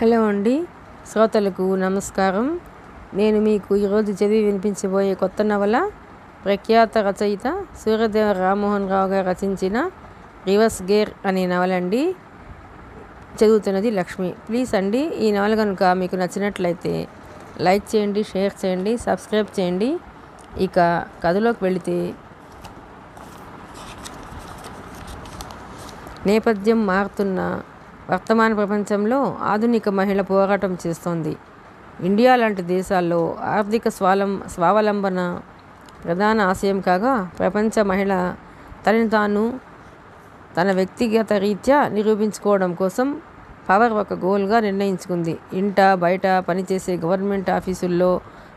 Hello అండి, శ్రోతలకు నమస్కారం. నేను మీకు ఈరోజు చదివి వినిపించబోయే కొత్త నవల ప్రఖ్యాత రచయిత సూర్యదేవ రామ్మోహన్ రావు గారు రచించిన రివర్స్ గేర్ అనే నవల అండి. చదువుతున్నది లక్ష్మి. ప్లీజ్ అండి, ఈ నవల కనుక మీకు నచ్చినట్లయితే లైక్ చేయండి, షేర్ చేయండి, సబ్స్క్రైబ్ చేయండి. ఇక కథలోకి వెళితే, నేపథ్యం మారుతున్న వర్తమాన ప్రపంచంలో ఆధునిక మహిళ పోరాటం చేస్తోంది. ఇండియా లాంటి దేశాల్లో ఆర్థిక స్వావలంబన ప్రధాన ఆశయం కాగా, ప్రపంచ మహిళ తనని తాను తన వ్యక్తిగత రీత్యా నిరూపించుకోవడం కోసం పవర్ ఒక గోల్గా నిర్ణయించుకుంది. ఇంట బయట పనిచేసే గవర్నమెంట్ ఆఫీసుల్లో,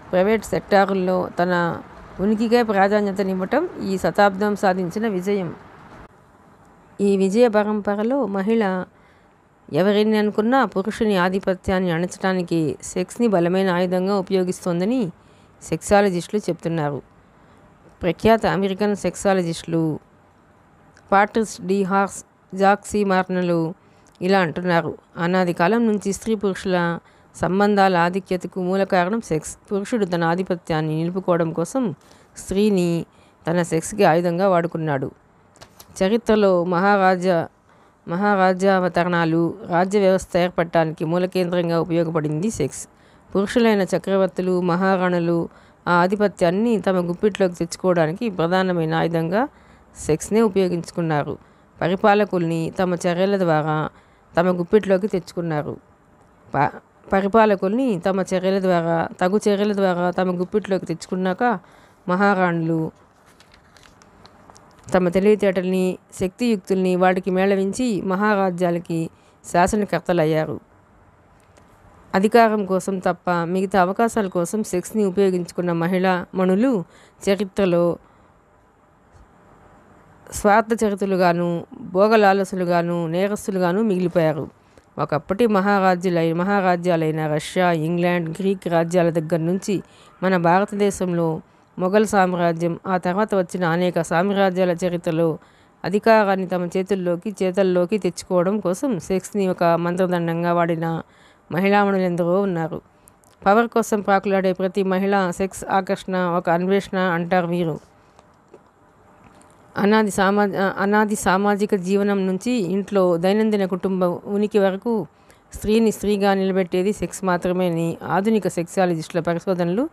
ప్రైవేట్ సెక్టారుల్లో తన ఉనికికే ప్రాధాన్యతనివ్వటం ఈ శతాబ్దం సాధించిన విజయం. ఈ విజయ పరంపరలో మహిళ ఎవరిని అనుకున్నా పురుషుని ఆధిపత్యాన్ని అణచడానికి సెక్స్ని బలమైన ఆయుధంగా ఉపయోగిస్తోందని సెక్సాలజిస్టులు చెప్తున్నారు. ప్రఖ్యాత అమెరికన్ సెక్సాలజిస్టులు పాట్రిస్ డి హార్స్, జాక్సీ మార్నలు ఇలా అంటున్నారు: అనాది కాలం నుంచి స్త్రీ పురుషుల సంబంధాల ఆధిక్యతకు మూల కారణం సెక్స్. పురుషుడు తన ఆధిపత్యాన్ని నిలుపుకోవడం కోసం స్త్రీని తన సెక్స్కి ఆయుధంగా వాడుకున్నాడు. చరిత్రలో మహారాజ్యావతరణాలు, రాజ్య వ్యవస్థ ఏర్పడటానికి మూల కేంద్రంగా ఉపయోగపడింది సెక్స్. పురుషులైన చక్రవర్తులు, మహారాణులు ఆ ఆధిపత్యాన్ని తమ గుప్పిట్లోకి తెచ్చుకోవడానికి ప్రధానమైన ఆయుధంగా సెక్స్నే ఉపయోగించుకున్నారు. పరిపాలకుల్ని తమ చర్యల ద్వారా తమ గుప్పిట్లోకి తెచ్చుకున్నారు. తగు చర్యల ద్వారా తమ గుప్పిట్లోకి తెచ్చుకున్నాక మహారాణులు తమ తెలివితేటల్ని, శక్తియుక్తుల్ని వాటికి మేళవించి మహారాజ్యాలకి శాసనకర్తలయ్యారు. అధికారం కోసం తప్ప మిగతా అవకాశాల కోసం సెక్స్ని ఉపయోగించుకున్న మహిళా మణులు చరిత్రలో స్వార్థచరితులుగాను, భోగలాలసులుగాను, నేరస్తులుగాను మిగిలిపోయారు. ఒకప్పటి మహారాజ్యాలైన రష్యా, ఇంగ్లాండ్, గ్రీక్ రాజ్యాల దగ్గర నుంచి మన భారతదేశంలో మొఘల్ సామ్రాజ్యం, ఆ తర్వాత వచ్చిన అనేక సామ్రాజ్యాల చరిత్రలో అధికారాన్ని తమ చేతల్లోకి తెచ్చుకోవడం కోసం సెక్స్ని ఒక మంత్రదండంగా వాడిన మహిళామణులెందరో ఉన్నారు. పవర్ కోసం ప్రాకులాడే ప్రతి మహిళ సెక్స్ ఆకర్షణ ఒక అన్వేషణ అంటారు వీరు. అనాది సామాజిక జీవనం నుంచి ఇంట్లో దైనందిన కుటుంబ ఉనికి వరకు స్త్రీని స్త్రీగా నిలబెట్టేది సెక్స్ మాత్రమేని ఆధునిక సెక్సాలజిస్టుల పరిశోధనలు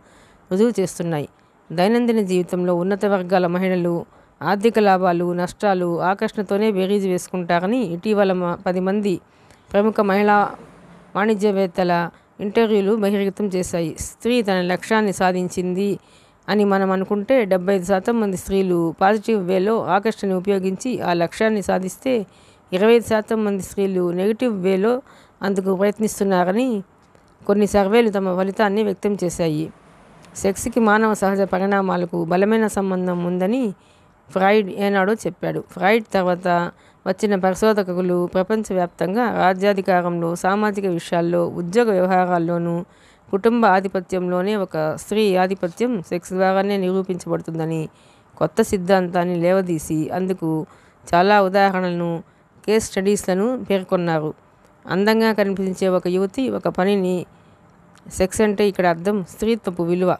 రుజువు చేస్తున్నాయి. దైనందిన జీవితంలో ఉన్నత వర్గాల మహిళలు ఆర్థిక లాభాలు, నష్టాలు, ఆకర్షణతోనే బేరీజు వేసుకుంటారని ఇటీవల 10 మంది ప్రముఖ మహిళా వాణిజ్యవేత్తల ఇంటర్వ్యూలు బహిర్గతం చేశాయి. స్త్రీ తన లక్ష్యాన్ని సాధించింది అని మనం అనుకుంటే 75% మంది స్త్రీలు పాజిటివ్ వేలో ఆకర్షణని ఉపయోగించి ఆ లక్ష్యాన్ని సాధిస్తే 25% మంది స్త్రీలు నెగిటివ్ వేలో అందుకు ప్రయత్నిస్తున్నారని కొన్ని సర్వేలు తమ ఫలితాన్ని వ్యక్తం చేశాయి. సెక్స్కి మానవ సహజ పరిణామాలకు బలమైన సంబంధం ఉందని ఫ్రాయిడ్ ఏనాడో చెప్పాడు. ఫ్రాయిడ్ తర్వాత వచ్చిన పరిశోధకులు ప్రపంచవ్యాప్తంగా రాజ్యాధికారంలో, సామాజిక విషయాల్లో, ఉద్యోగ వ్యవహారాల్లోనూ, కుటుంబ ఆధిపత్యంలోనే ఒక స్త్రీ ఆధిపత్యం సెక్స్ ద్వారానే నిరూపించబడుతుందని కొత్త సిద్ధాంతాన్ని లేవదీసి అందుకు చాలా ఉదాహరణలను, కేస్ స్టడీస్లను పేర్కొన్నారు. అందంగా కనిపించే ఒక యువతి ఒక పనిని, సెక్స్ అంటే ఇక్కడ అర్థం స్త్రీత్వపు విలువ,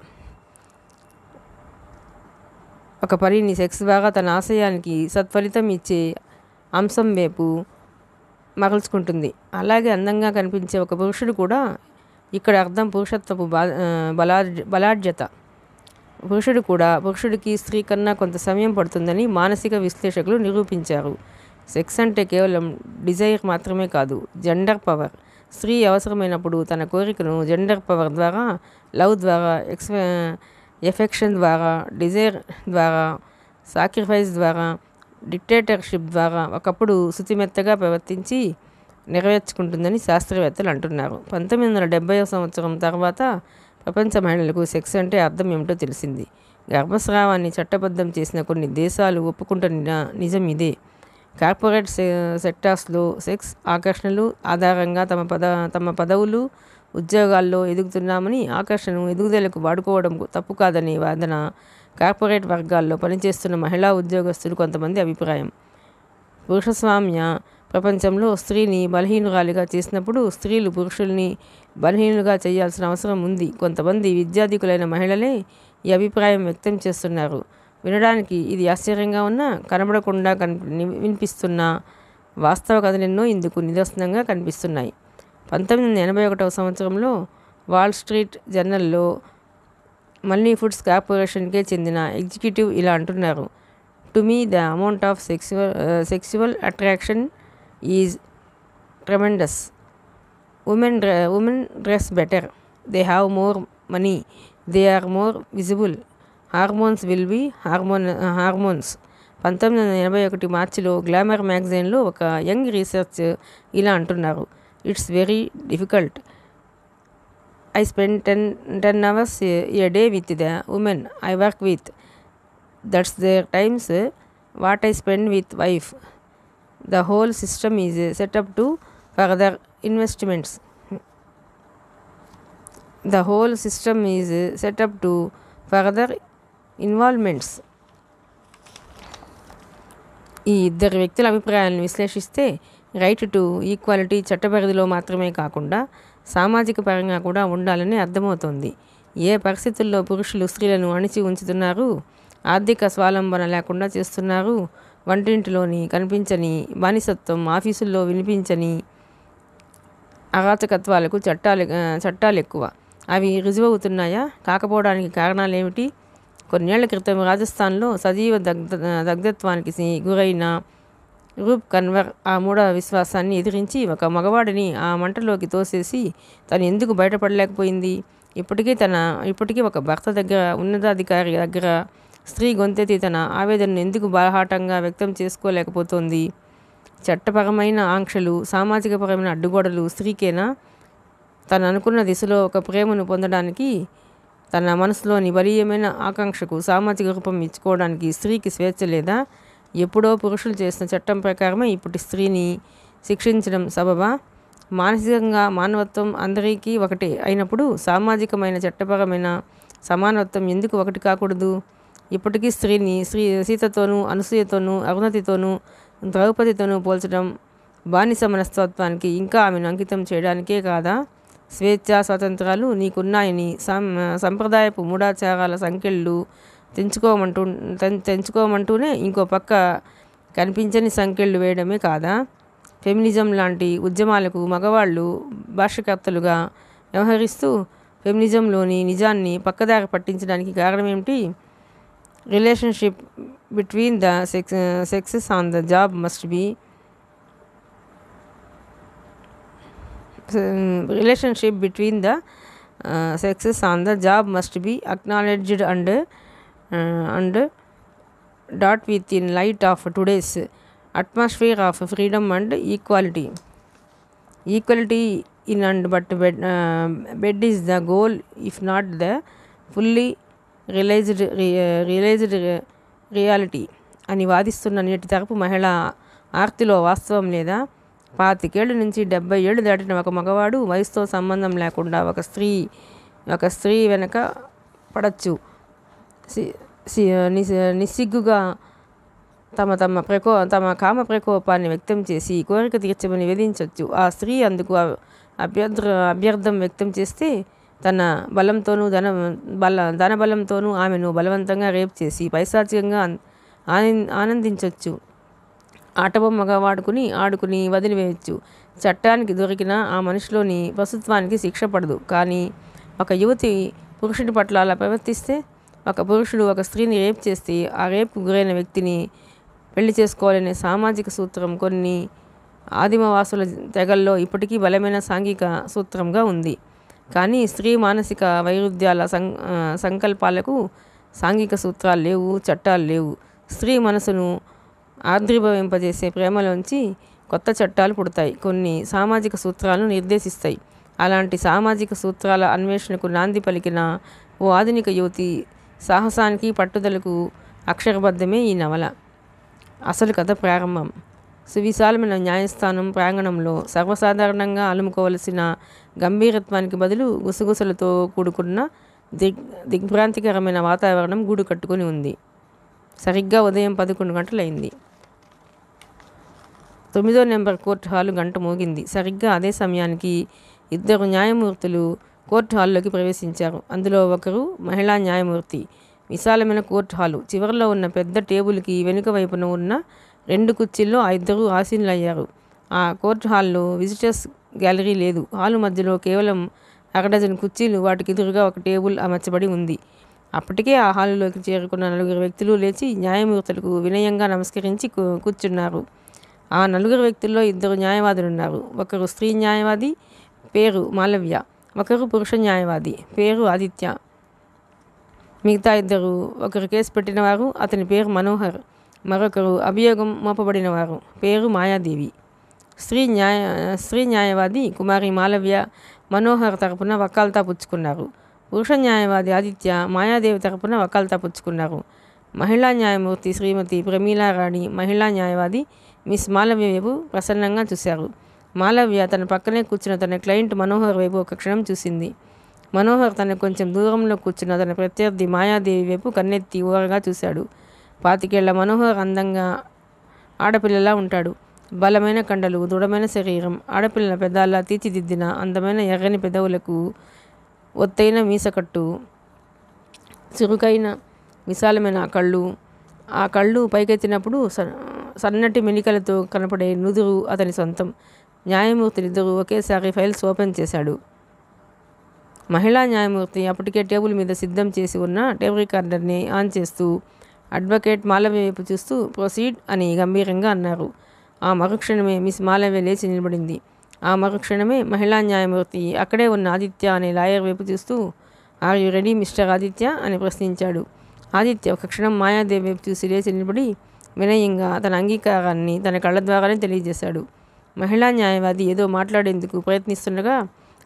ఒక పనిని సెక్స్ ద్వారా తన ఆశయానికి సత్ఫలితం ఇచ్చే అంశం వైపు మరల్చుకుంటుంది. అలాగే అందంగా కనిపించే ఒక పురుషుడు కూడా ఇక్కడ అర్థం పురుషత్వపు బలాఢ్యత. పురుషుడికి స్త్రీ కన్నా కొంత సమయం పడుతుందని మానసిక విశ్లేషకులు నిరూపించారు. సెక్స్ అంటే కేవలం డిజైర్ మాత్రమే కాదు, జెండర్ పవర్. స్త్రీ అవసరమైనప్పుడు తన కోరికను జెండర్ పవర్ ద్వారా, లవ్ ద్వారా, ఎఫెక్షన్ ద్వారా, డిజైర్ ద్వారా, సాక్రిఫైస్ ద్వారా, డిక్టేటర్షిప్ ద్వారా ఒకప్పుడు శుతిమెత్తగా ప్రవర్తించి నెరవేర్చుకుంటుందని శాస్త్రవేత్తలు అంటున్నారు. 1970వ సంవత్సరం తర్వాత ప్రపంచ మహిళలకు సెక్స్ అంటే అర్థం ఏమిటో తెలిసింది. గర్భస్రావాన్ని చట్టబద్ధం చేసిన కొన్ని దేశాలు ఒప్పుకుంటున్న నిజం ఇదే. కార్పొరేట్ సెక్టార్స్లో సెక్స్ ఆకర్షణలు ఆధారంగా తమ పదవులు, ఉద్యోగాల్లో ఎదుగుతున్నామని ఆకర్షణను ఎదుగుదలకు వాడుకోవడం తప్పు కాదనే వాదన కార్పొరేట్ వర్గాల్లో పనిచేస్తున్న మహిళా ఉద్యోగస్తులు కొంతమంది అభిప్రాయం. పురుషస్వామ్య ప్రపంచంలో స్త్రీని బలహీనురాలిగా చేసినప్పుడు స్త్రీలు పురుషుల్ని బలహీనులుగా చేయాల్సిన అవసరం ఉంది. కొంతమంది విద్యాధికులైన మహిళలే ఈ అభిప్రాయం వ్యక్తం చేస్తున్నారు. వినడానికి ఇది ఆశ్చర్యంగా ఉన్నా కనబడకుండా వినిపిస్తున్న వాస్తవ కథలెన్నో ఇందుకు నిదర్శనంగా కనిపిస్తున్నాయి. 1981వ సంవత్సరంలో వాల్ స్ట్రీట్ జర్నల్లో మల్నీ ఫుడ్స్ కార్పొరేషన్కే చెందిన ఎగ్జిక్యూటివ్ ఇలా అంటున్నారు: to me the amount of sexual attraction is tremendous. Women dress better, they have more money, they are more visible, hormones will be hormones. 1981 మార్చిలో గ్లామర్ మ్యాగజైన్లో ఒక యంగ్ రీసెర్చ్ ఇలా అంటున్నారు: it's very difficult. I spend 10 hours a day with the women I work with. That's their times what I spend with wife. The whole system is set up to further investments. The whole system is set up to further involvements. ఈ ఇద్దరు వ్యక్తుల అభిప్రాయాలను విశ్లేషిస్తే right to equality చట్టపరిధిలో మాత్రమే కాకుండా సామాజిక పరంగా కూడా ఉండాలని అర్థమవుతోంది. ఏ పరిస్థితుల్లో పురుషులు స్త్రీలను అణిచి ఉంచుతున్నారు, ఆర్థిక స్వావలంబన లేకుండా చేస్తున్నారు, వంటింటిలోని కనిపించని బానిసత్వం, ఆఫీసుల్లో వినిపించని అరాచకత్వాలకు చట్టాలు ఎక్కువ. అవి రుజువవుతున్నాయా? కాకపోవడానికి కారణాలేమిటి? కొన్నేళ్ల క్రితం రాజస్థాన్లో సజీవ దగ్ధత్వానికి గురైన రూప్ కన్వర్ ఆ మూఢ విశ్వాసాన్ని ఎదిరించి ఒక మగవాడిని ఆ మంటలోకి తోసేసి తను ఎందుకు బయటపడలేకపోయింది? ఇప్పటికీ ఒక భర్త దగ్గర, ఉన్నతాధికారి దగ్గర స్త్రీ గొంతెత్తి తన ఆవేదనను ఎందుకు బాహాటంగా వ్యక్తం చేసుకోలేకపోతోంది? చట్టపరమైన ఆంక్షలు, సామాజికపరమైన అడ్డుగోడలు స్త్రీకేనా? తను అనుకున్న దిశలో ఒక ప్రేమను పొందడానికి, తన మనసులోని బలీయమైన ఆకాంక్షకు సామాజిక రూపం ఇచ్చుకోవడానికి స్త్రీకి స్వేచ్ఛ లేదా? ఎప్పుడో పురుషులు చేసిన చట్టం ప్రకారమే ఇప్పుడు స్త్రీని శిక్షించడం సబబా? మానసికంగా మానవత్వం అందరికీ ఒకటే అయినప్పుడు సామాజికమైన చట్టపరమైన సమానత్వం ఎందుకు ఒకటి కాకూడదు? ఇప్పటికీ స్త్రీని సీతతోనూ, అనసూయతోనూ, అరుణతితోనూ, ద్రౌపదితోనూ పోల్చడం బానిస మనస్తత్వానికి, ఇంకా ఆమెను అంకితం చేయడానికే కాదా? స్వేచ్ఛ, స్వాతంత్రాలు నీకున్నాయని సంప్రదాయపు మూఢాచారాల సంకెళ్ళు తెంచుకోమంటూనే ఇంకో పక్క కనిపించని సంకెళ్ళు వేయడమే కాదా? ఫెమినిజం లాంటి ఉద్యమాలకు మగవాళ్ళు భాష్యకర్తలుగా వ్యవహరిస్తూ ఫెమినిజంలోని నిజాన్ని పక్కదారి పట్టించడానికి కారణమేమిటి? Relationship between the sexes on the job must be acknowledged and dot within light of today's atmosphere of freedom and equality. Equality in and but bed is the goal, if not the fully realized reality అని వాదిస్తున్న నేటి తరపు మహిళ ఆర్తిలో వాస్తవం లేదా? 25 ఏళ్ళ నుంచి 70 ఏళ్ళు దాటిన ఒక మగవాడు వయసుతో సంబంధం లేకుండా ఒక స్త్రీ వెనక పడచ్చు. నిస్సిగ్గుగా తమ కామ ప్రకోపాన్ని వ్యక్తం చేసి కోరిక తీర్చమని వేధించవచ్చు. ఆ స్త్రీ అందుకు అభ్యర్థం వ్యక్తం చేస్తే తన బలంతోనూ ధనబలంతోనూ ఆమెను బలవంతంగా రేప్ చేసి పైశాచికంగా ఆనందించవచ్చు. ఆటబొమ్మగా ఆడుకుని వదిలివేయచ్చు. చట్టానికి దొరికిన ఆ మనిషిలోని పశుత్వానికి శిక్ష పడదు. కానీ ఒక యువతి పురుషుడి పట్ల అలా ప్రవర్తిస్తే, ఒక పురుషుడు ఒక స్త్రీని రేప్ చేస్తే ఆ రేప్కు గురైన వ్యక్తిని పెళ్లి చేసుకోవాలనే సామాజిక సూత్రం కొన్ని ఆదిమవాసుల తెగల్లో ఇప్పటికీ బలమైన సాంఘిక సూత్రంగా ఉంది. కానీ స్త్రీ మానసిక వైరుధ్యాల సంకల్పాలకు సాంఘిక సూత్రాలు లేవు, చట్టాలు లేవు. స్త్రీ మనసును ఆర్ద్రీభవింపజేసే ప్రేమలోంచి కొత్త చట్టాలు పుడతాయి, కొన్ని సామాజిక సూత్రాలను నిర్దేశిస్తాయి. అలాంటి సామాజిక సూత్రాల అన్వేషణకు నాంది పలికిన ఓ ఆధునిక యువతి సాహసానికి, పట్టుదలకు అక్షరబద్ధమే ఈ నవల. అసలు కథ ప్రారంభం. సువిశాలమైన న్యాయస్థానం ప్రాంగణంలో సర్వసాధారణంగా అలుముకోవలసిన గంభీరత్వానికి బదులు గుసగుసలతో కూడుకున్న దిగ్భ్రాంతికరమైన వాతావరణం గూడు కట్టుకొని ఉంది. సరిగ్గా ఉదయం 11 గంటలైంది. 9వ నెంబర్ కోర్టు హాలు గంట మోగింది. సరిగ్గా అదే సమయానికి 2 న్యాయమూర్తులు కోర్టు హాల్లోకి ప్రవేశించారు. అందులో ఒకరు మహిళా న్యాయమూర్తి. విశాలమైన కోర్టు హాలు. చివరిలో ఉన్న పెద్ద టేబుల్కి వెనుక వైపున ఉన్న 2 కుర్చీల్లో ఆ ఇద్దరు ఆసీనులయ్యారు. ఆ కోర్టు హాల్లో విజిటర్స్ గ్యాలరీ లేదు. హాలు మధ్యలో కేవలం 1 డజన్ కుర్చీలు, వాటికి ఎదురుగా ఒక టేబుల్ అమర్చబడి ఉంది. అప్పటికే ఆ హాలులోకి చేరుకున్న 4 వ్యక్తులు లేచి న్యాయమూర్తులకు వినయంగా నమస్కరించి కూర్చున్నారు. ఆ 4 వ్యక్తుల్లో 2 న్యాయవాదులున్నారు. ఒకరు స్త్రీ న్యాయవాది, పేరు మాలవ్య. ఒకరు పురుష న్యాయవాది, పేరు ఆదిత్య. మిగతా 2 ఒకరు కేసు పెట్టినవారు, అతని పేరు మనోహర్. మరొకరు అభియోగం మోపబడినవారు, పేరు మాయాదేవి. స్త్రీ న్యాయవాది కుమారి మాలవ్య మనోహర్ తరపున వకాల్తా పుచ్చుకున్నారు. పురుష న్యాయవాది ఆదిత్య మాయాదేవి తరపున వకాల్తా పుచ్చుకున్నారు. మహిళా న్యాయమూర్తి శ్రీమతి ప్రమీలారాణి మహిళా న్యాయవాది మిస్ మాలవ్య వైపు ప్రసన్నంగా చూశారు. మాలవ్య తన పక్కనే కూర్చున్న తన క్లయింట్ మనోహర్ వైపు ఒక క్షణం చూసింది. మనోహర్ తన కొంచెం దూరంలో కూర్చున్న తన ప్రత్యర్థి మాయాదేవి వైపు కన్నెత్తి ఓరగా చూశాడు. 25 ఏళ్ల మనోహర్ అందంగా ఆడపిల్లలా ఉంటాడు. బలమైన కండలు, దృఢమైన శరీరం, ఆడపిల్లల పెదాల్లా తీర్చిదిద్దిన అందమైన ఎర్రని పెదవులకు ఒత్తైన మీసకట్టు, చురుకైన విశాలమైన ఆ కళ్ళు పైకెత్తినప్పుడు సన్నటి మెలికలతో కనపడే నుదురు అతని సొంతం. న్యాయమూర్తులిద్దరూ ఒకేసారి ఫైల్స్ ఓపెన్ చేశాడు. మహిళా న్యాయమూర్తి అప్పటికే టేబుల్ మీద సిద్ధం చేసి ఉన్న టేప్ రికార్డర్ని ఆన్ చేస్తూ అడ్వకేట్ మాలవ్య వైపు చూస్తూ ప్రొసీడ్ అని గంభీరంగా అన్నారు. ఆ మరుక్షణమే మిస్ మాలవ్య లేచి నిలబడింది. ఆ మరుక్షణమే మహిళా న్యాయమూర్తి అక్కడే ఉన్న ఆదిత్య అనే లాయర్ వైపు చూస్తూ are you ready mister Aditya అని ప్రశ్నించాడు. ఆదిత్య ఒక క్షణం మాయాదేవి వైపు చూసి లేచి నిలబడి వినయంగా తన అంగీకారాన్ని తన కళ్ళ ద్వారానే తెలియజేశాడు. మహిళా న్యాయవాది ఏదో మాట్లాడేందుకు ప్రయత్నిస్తుండగా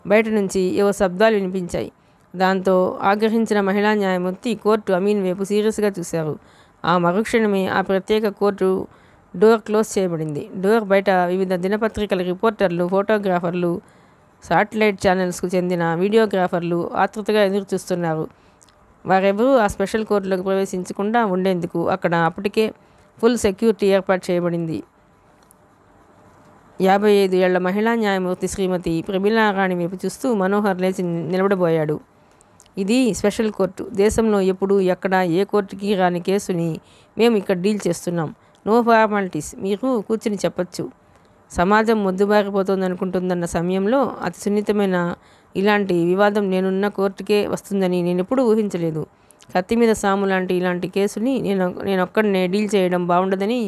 బయట నుంచి ఏవో శబ్దాలు వినిపించాయి. దాంతో ఆగ్రహించిన మహిళా న్యాయమూర్తి కోర్టు అమీన్ వైపు సీరియస్గా చూశారు. ఆ మరుక్షణమే ఆ ప్రత్యేక కోర్టు డోర్ క్లోజ్ చేయబడింది. డోర్ బయట వివిధ దినపత్రికల రిపోర్టర్లు, ఫోటోగ్రాఫర్లు, శాటిలైట్ ఛానల్స్కు చెందిన వీడియోగ్రాఫర్లు ఆతృతగా ఎదురుచూస్తున్నారు. వారెవరూ ఆ స్పెషల్ కోర్టులోకి ప్రవేశించకుండా ఉండేందుకు అక్కడ అప్పటికే ఫుల్ సెక్యూరిటీ ఏర్పాటు చేయబడింది. 55 ఏళ్ల మహిళా న్యాయమూర్తి శ్రీమతి ప్రమీలారాణి వైపు చూస్తూ మనోహర్ లేచి నిలబడబోయాడు. ఇది స్పెషల్ కోర్టు. దేశంలో ఎప్పుడు ఎక్కడ ఏ కోర్టుకి రాని కేసుని మేము ఇక్కడ డీల్ చేస్తున్నాం. No formalities. మీరు కూర్చుని చెప్పచ్చు. సమాజం మొద్దుబారిపోతుందనుకుంటున్న సమయంలో అతి సున్నితమైన ఇలాంటి వివాదం నేనున్న కోర్టుకే వస్తుందని నేనెప్పుడూ ఊహించలేదు. కత్తి మీద సాము లాంటి ఇలాంటి కేసుని నేనొక్కడనే డీల్ చేయడం బాగుండదని,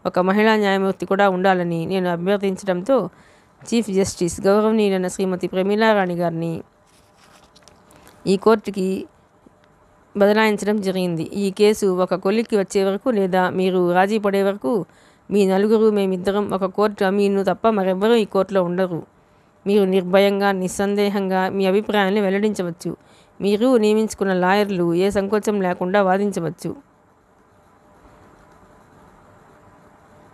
ఒక మహిళా న్యాయమూర్తి కూడా ఉండాలని నేను అభ్యర్థించడంతో చీఫ్ జస్టిస్ గౌరవనీయులైన శ్రీమతి ప్రమీలారాణి గారిని ఈ కోర్టుకి బదలాయించడం జరిగింది. ఈ కేసు ఒక కొలిక్కి వచ్చే వరకు లేదా మీరు రాజీ పడే వరకు మీ నలుగురు మేమిద్దరం ఒక కోర్టు అమీన్ను తప్ప మరెవ్వరూ ఈ కోర్టులో ఉండరు. మీరు నిర్భయంగా నిస్సందేహంగా మీ అభిప్రాయాన్ని వెల్లడించవచ్చు. మీరు నియమించుకున్న లాయర్లు ఏ సంకోచం లేకుండా వాదించవచ్చు.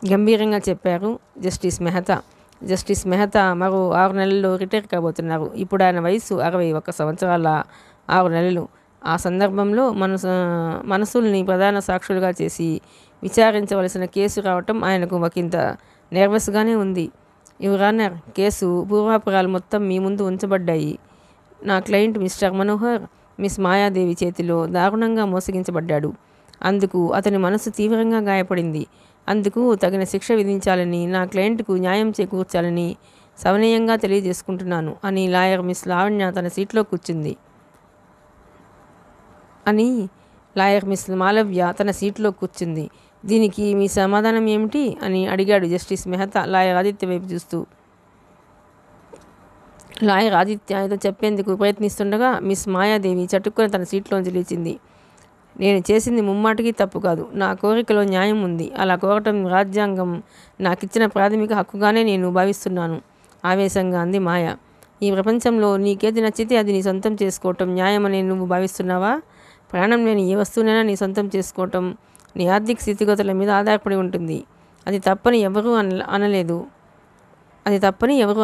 గంభీరంగా చెప్పారు జస్టిస్ మెహతా. జస్టిస్ మెహతా మరో 6 నెలల్లో రిటైర్ కాబోతున్నారు. ఇప్పుడు ఆయన వయసు 61 సంవత్సరాల 6 నెలలు. ఆ సందర్భంలో మనసుల్ని ప్రధాన సాక్షులుగా చేసి విచారించవలసిన కేసు రావటం ఆయనకు ఒకంత నెర్వస్గానే ఉంది. యువర్ ఆనర్, కేసు పూర్వాపురాలు మొత్తం మీ ముందు ఉంచబడ్డాయి. నా client mister Manohar miss Mayadevi చేతిలో దారుణంగా మోసగించబడ్డాడు. అందుకు అతని మనసు తీవ్రంగా గాయపడింది. అందుకు తగిన శిక్ష విధించాలని, నా క్లయింట్కు న్యాయం చేకూర్చాలని సవినయంగా తెలియజేసుకుంటున్నాను అని లాయర్ మిస్ లావణ్య తన సీట్లో కూర్చుంది. లాయర్ మిస్ మాలవ్య తన సీట్లో కూర్చుంది. దీనికి మీ సమాధానం ఏమిటి అని అడిగాడు జస్టిస్ మెహతా లాయర్ ఆదిత్య వైపు చూస్తూ. లాయర్ ఆదిత్య ఏదో చెప్పేందుకు ప్రయత్నిస్తుండగా మిస్ మాయాదేవి చటుక్కున తన సీట్లోంచి లేచింది. నేను చేసింది ముమ్మాటికి తప్పు కాదు. నా కోరికలో న్యాయం ఉంది. అలా కోరటం రాజ్యాంగం నాకిచ్చిన ప్రాథమిక హక్కుగానే నేను భావిస్తున్నాను ఆవేశంగా అంది మాయ. ఈ ప్రపంచంలో నీకేది నచ్చితే అది నీ సొంతం చేసుకోవటం న్యాయమని నువ్వు భావిస్తున్నావా? ప్రాణం లేని ఏ వస్తువునైనా నీ సొంతం చేసుకోవటం నీ ఆర్థిక స్థితిగతుల మీద ఆధారపడి ఉంటుంది. అది తప్పని ఎవరూ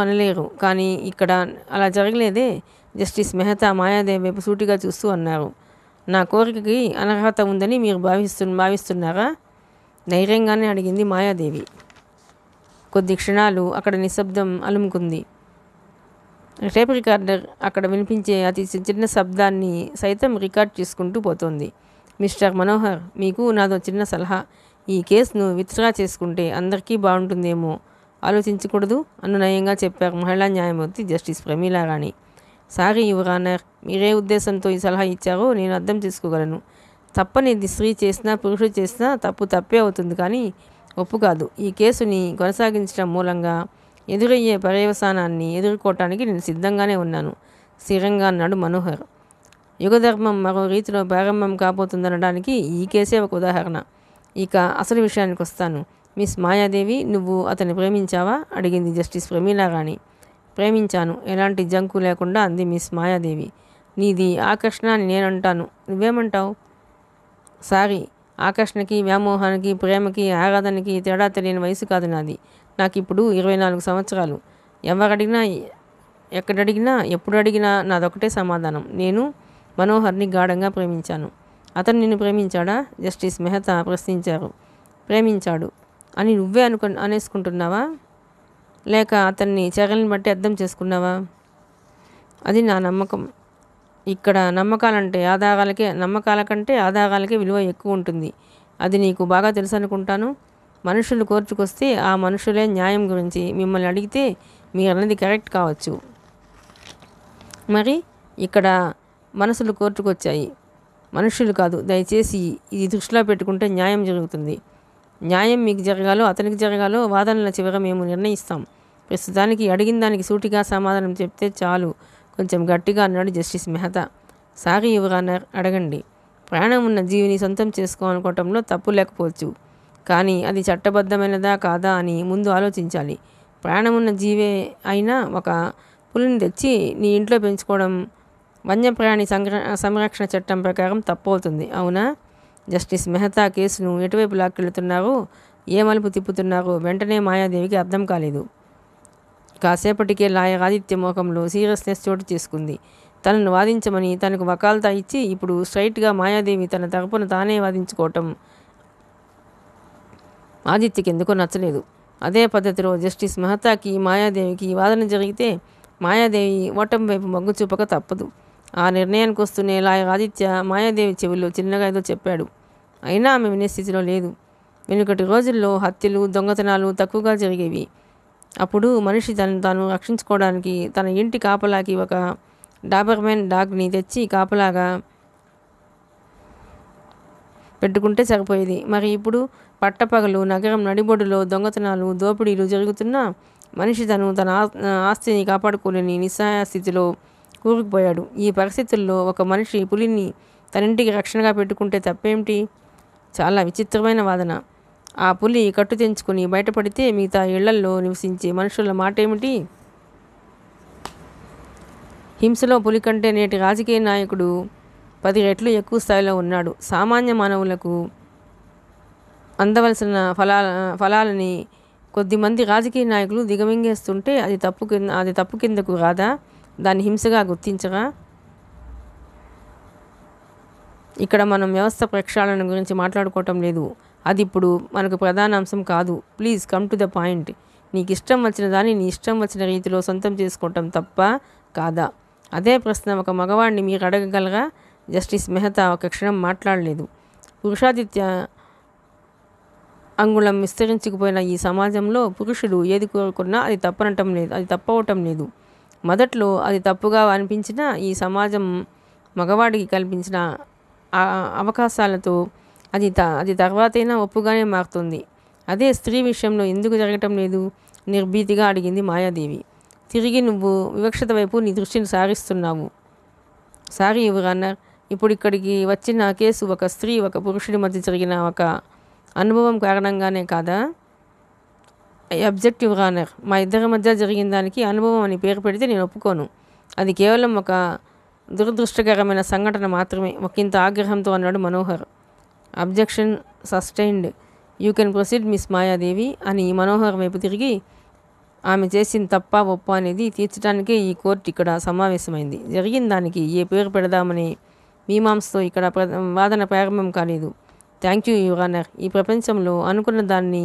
అనలేరు. కానీ ఇక్కడ అలా జరగలేదే. జస్టిస్ మెహతా మాయాదేవి వైపు సూటిగా చూస్తూ అన్నారు. నా కోరికకి అనర్హత ఉందని మీరు భావిస్తున్నారా? ధైర్యంగానే అడిగింది మాయాదేవి. కొద్ది క్షణాలు అక్కడ నిశ్శబ్దం అలుముకుంది. టేప్ రికార్డర్ అక్కడ వినిపించే అతి చిన్న శబ్దాన్ని సైతం రికార్డ్ చేసుకుంటూ పోతోంది. మిస్టర్ మనోహర్, మీకు నాదో చిన్న సలహా. ఈ కేసును విత్డ్రా చేసుకుంటే అందరికీ బాగుంటుందేమో ఆలోచించకూడదు అనునయంగా చెప్పారు మహిళా న్యాయమూర్తి justice Pramila Rani. Sorry your honour, మీరే ఉద్దేశంతో ఈ సలహా ఇచ్చారో నేను అర్థం చేసుకోగలను. తప్పనిది స్త్రీ చేసినా పురుషుడు చేసినా తప్పు తప్పే అవుతుంది, కానీ ఒప్పు కాదు. ఈ కేసుని కొనసాగించడం మూలంగా ఎదురయ్యే పర్యవసానాన్ని ఎదుర్కోవటానికి నేను సిద్ధంగానే ఉన్నాను, స్థిరంగా అన్నాడు మనోహర్. యుగధర్మం మరో రీతిలో ప్రారంభం కాబోతుందనడానికి ఈ కేసే ఒక ఉదాహరణ. ఇక అసలు విషయానికి వస్తాను. మిస్ మాయాదేవి, నువ్వు అతన్ని ప్రేమించావా? అడిగింది జస్టిస్ ప్రమీలా రాణి. ప్రేమించాను, ఎలాంటి జంకు లేకుండా అంది మిస్ మాయాదేవి. నీది ఆకర్షణ అని నేనంటాను, నువ్వేమంటావు? సారీ, ఆకర్షణకి, వ్యామోహానికి, ప్రేమకి, ఆరాధనకి తేడా తెలియని వయసు కాదు నాది. నాకు ఇప్పుడు 24 సంవత్సరాలు. ఎవరడిగినా, ఎక్కడడిగినా, ఎప్పుడు అడిగినా నాదొకటే సమాధానం. నేను మనోహర్ని గాఢంగా ప్రేమించాను. అతను నిన్ను ప్రేమించాడా? జస్టిస్ మెహతా ప్రశ్నించారు. ప్రేమించాడు అని నువ్వే అనేసుకుంటున్నావా, లేక అతన్ని చర్యలను బట్టి అర్థం చేసుకున్నావా? అది నా నమ్మకం. ఇక్కడ నమ్మకాల కంటే ఆధారాలకే విలువ ఎక్కువ ఉంటుంది. అది నీకు బాగా తెలుసు అనుకుంటాను. మనుషులు కోర్టుకొస్తే ఆ మనుషులే న్యాయం గురించి మిమ్మల్ని అడిగితే మీరు అన్నది కరెక్ట్ కావచ్చు. మరి ఇక్కడ మనసులు కోర్టుకొచ్చాయి, మనుషులు కాదు. దయచేసి ఇది దృష్టిలో పెట్టుకుంటే న్యాయం జరుగుతుంది. న్యాయం మీకు జరగాలో అతనికి జరగాలో వాదనల చివర మేము నిర్ణయిస్తాం. ప్రస్తుతానికి అడిగిన దానికి సూటిగా సమాధానం చెప్తే చాలు, కొంచెం గట్టిగా అన్నాడు justice Mehta. Sorry your honour, అడగండి. ప్రాణం ఉన్న జీవిని సొంతం చేసుకోవాలనుకోవటంలో తప్పు లేకపోవచ్చు, కానీ అది చట్టబద్ధమైనదా కాదా అని ముందు ఆలోచించాలి. ప్రాణమున్న జీవే అయినా ఒక పులిని తెచ్చి నీ ఇంట్లో పెంచుకోవడం వన్యప్రాణి సంరక్షణ చట్టం ప్రకారం తప్పు అవుతుంది, అవునా? జస్టిస్ మెహతా కేసును ఎటువైపు లాక్కెళ్తున్నారో, ఏ మలుపు తిప్పుతున్నారో వెంటనే మాయాదేవికి అర్థం కాలేదు. కాసేపటికే లాయర్ ఆదిత్య మోకంలో సీరియస్నెస్ చోటు చేసుకుంది. తనను వాదించమని తనకు వకాల్తా ఇచ్చి ఇప్పుడు స్ట్రైట్గా మాయాదేవి తన తరపున తానే వాదించుకోవటం ఆదిత్యకి ఎందుకో నచ్చలేదు. అదే పద్ధతిలో జస్టిస్ మెహతాకి మాయాదేవికి వాదన జరిగితే మాయాదేవి ఓటమి వైపు మొగ్గు చూపక తప్పదు. ఆ నిర్ణయానికి వస్తూనే లాయర్ ఆదిత్య మాయాదేవి చెవిలో చిన్నగా ఏదో చెప్పాడు. అయినా ఆమె వినే స్థితిలో లేదు. వెనుకటి రోజుల్లో హత్యలు, దొంగతనాలు తక్కువగా జరిగేవి. అప్పుడు మనిషి తాను రక్షించుకోవడానికి తన ఇంటి కాపలాకి ఒక డాబర్మెన్ డాగ్ని తెచ్చి కాపలాగా పెట్టుకుంటే సరిపోయేది. మరి ఇప్పుడు పట్టపగలు నగరం నడిబొడ్డులో దొంగతనాలు, దోపిడీలు జరుగుతున్నా మనిషి తన ఆస్తిని కాపాడుకోలేని నిస్సహాయ స్థితిలో కూరుకుపోయాడు. ఈ పరిస్థితుల్లో ఒక మనిషి పులిని తన ఇంటికి రక్షణగా పెట్టుకుంటే తప్పేమిటి? చాలా విచిత్రమైన వాదన. ఆ పులి కట్టు తెంచుకుని బయటపడితే మిగతా ఇళ్లల్లో నివసించే మనుషుల మాట ఏమిటి? హింసలో పులి కంటే నేటి రాజకీయ నాయకుడు 10 రెట్లు ఎక్కువ స్థాయిలో ఉన్నాడు. సామాన్య మానవులకు అందవలసిన ఫలాలని కొద్దిమంది రాజకీయ నాయకులు దిగమింగేస్తుంటే అది తప్పు కిందకు రాదా? దాన్ని హింసగా గుర్తించరా? ఇక్కడ మనం వ్యవస్థ ప్రక్షాళన గురించి మాట్లాడుకోవటం లేదు. అది ఇప్పుడు మనకు ప్రధాన అంశం కాదు. Please come to the point. నీకు ఇష్టం వచ్చిన దాన్ని నీ ఇష్టం వచ్చిన రీతిలో సొంతం చేసుకోవటం తప్ప కాదా? అదే ప్రశ్న ఒక మగవాడిని మీరు అడగగలరా? జస్టిస్ మెహతా ఒక క్షణం మాట్లాడలేదు. పురుషాధిత్య అంగుళం విస్తరించుకుపోయిన ఈ సమాజంలో పురుషుడు ఏది కోరుకున్నా అది తప్పవటం లేదు. మొదట్లో అది తప్పుగా అనిపించినా ఈ సమాజం మగవాడికి కల్పించిన అవకాశాలతో అది తర్వాతైనా ఒప్పుగానే మారుతుంది. అదే స్త్రీ విషయంలో ఎందుకు జరగటం లేదు? నిర్భీతిగా అడిగింది మాయాదేవి. తిరిగి నువ్వు వివక్షత వైపు నీ దృష్టిని సారిస్తున్నావు. సారీ యువర్ ఆనర్, ఇప్పుడు ఇక్కడికి వచ్చిన కేసు ఒక స్త్రీ ఒక పురుషుడి మధ్య జరిగిన ఒక అనుభవం కారణంగానే కాదా? అబ్జెక్ట్ యువర్ ఆనర్, మా ఇద్దరి మధ్య జరిగిన దానికి అనుభవం అని పేరు పెడితే నేను ఒప్పుకోను. అది కేవలం ఒక దురదృష్టకరమైన సంఘటన మాత్రమే, ఒకంత ఆగ్రహంతో అన్నాడు Manohar. Objection sustained. You can proceed miss Mayadevi అని మనోహర్ వైపు తిరిగి ఆమె చేసిన తప్ప ఒప్ప అనేది తీర్చడానికే ఈ కోర్టు ఇక్కడ సమావేశమైంది. జరిగిన దానికి ఏ పేరు పెడదామని మీమాంసతో ఇక్కడ వాదన ప్రారంభం కాలేదు. Thank you your honour. ఈ ప్రపంచంలో అనుకున్న దాన్ని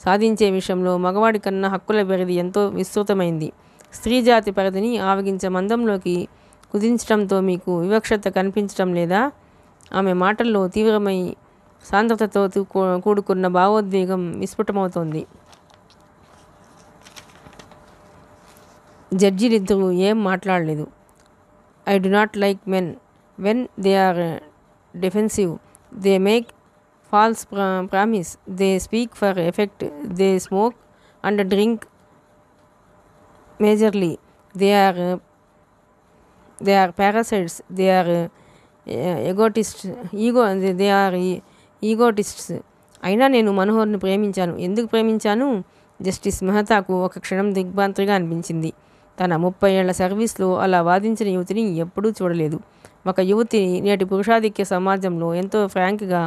సాధించే విషయంలో మగవాడి కన్నా హక్కుల పరిధి ఎంతో విస్తృతమైంది. స్త్రీ జాతి పరిధిని ఆవగించ మందంలోకి కుదించడంతో మీకు వివక్షత కనిపించడం లేదా? ఆమె మాటల్లో తీవ్రమై సాంద్రతతో కూడుకున్న భావోద్వేగం విస్ఫుటమవుతోంది. జడ్జీలిద్దరూ ఏం మాట్లాడలేదు. I do not like men when they are defensive. They make false promise. They speak for effect. They smoke and drink majorly. They are parasites. They are egotists. అయినా నేను మనోహర్ని ప్రేమించాను. ఎందుకు ప్రేమించాను? జస్టిస్ మెహతాకు ఒక క్షణం దిగ్భ్రాంతిగా అనిపించింది. తన 30 ఏళ్ల సర్వీస్లో అలా వాదించిన యువతిని ఎప్పుడూ చూడలేదు. ఒక యువతి నేటి పురుషాధిక్య సమాజంలో ఎంతో ఫ్రాంక్గా,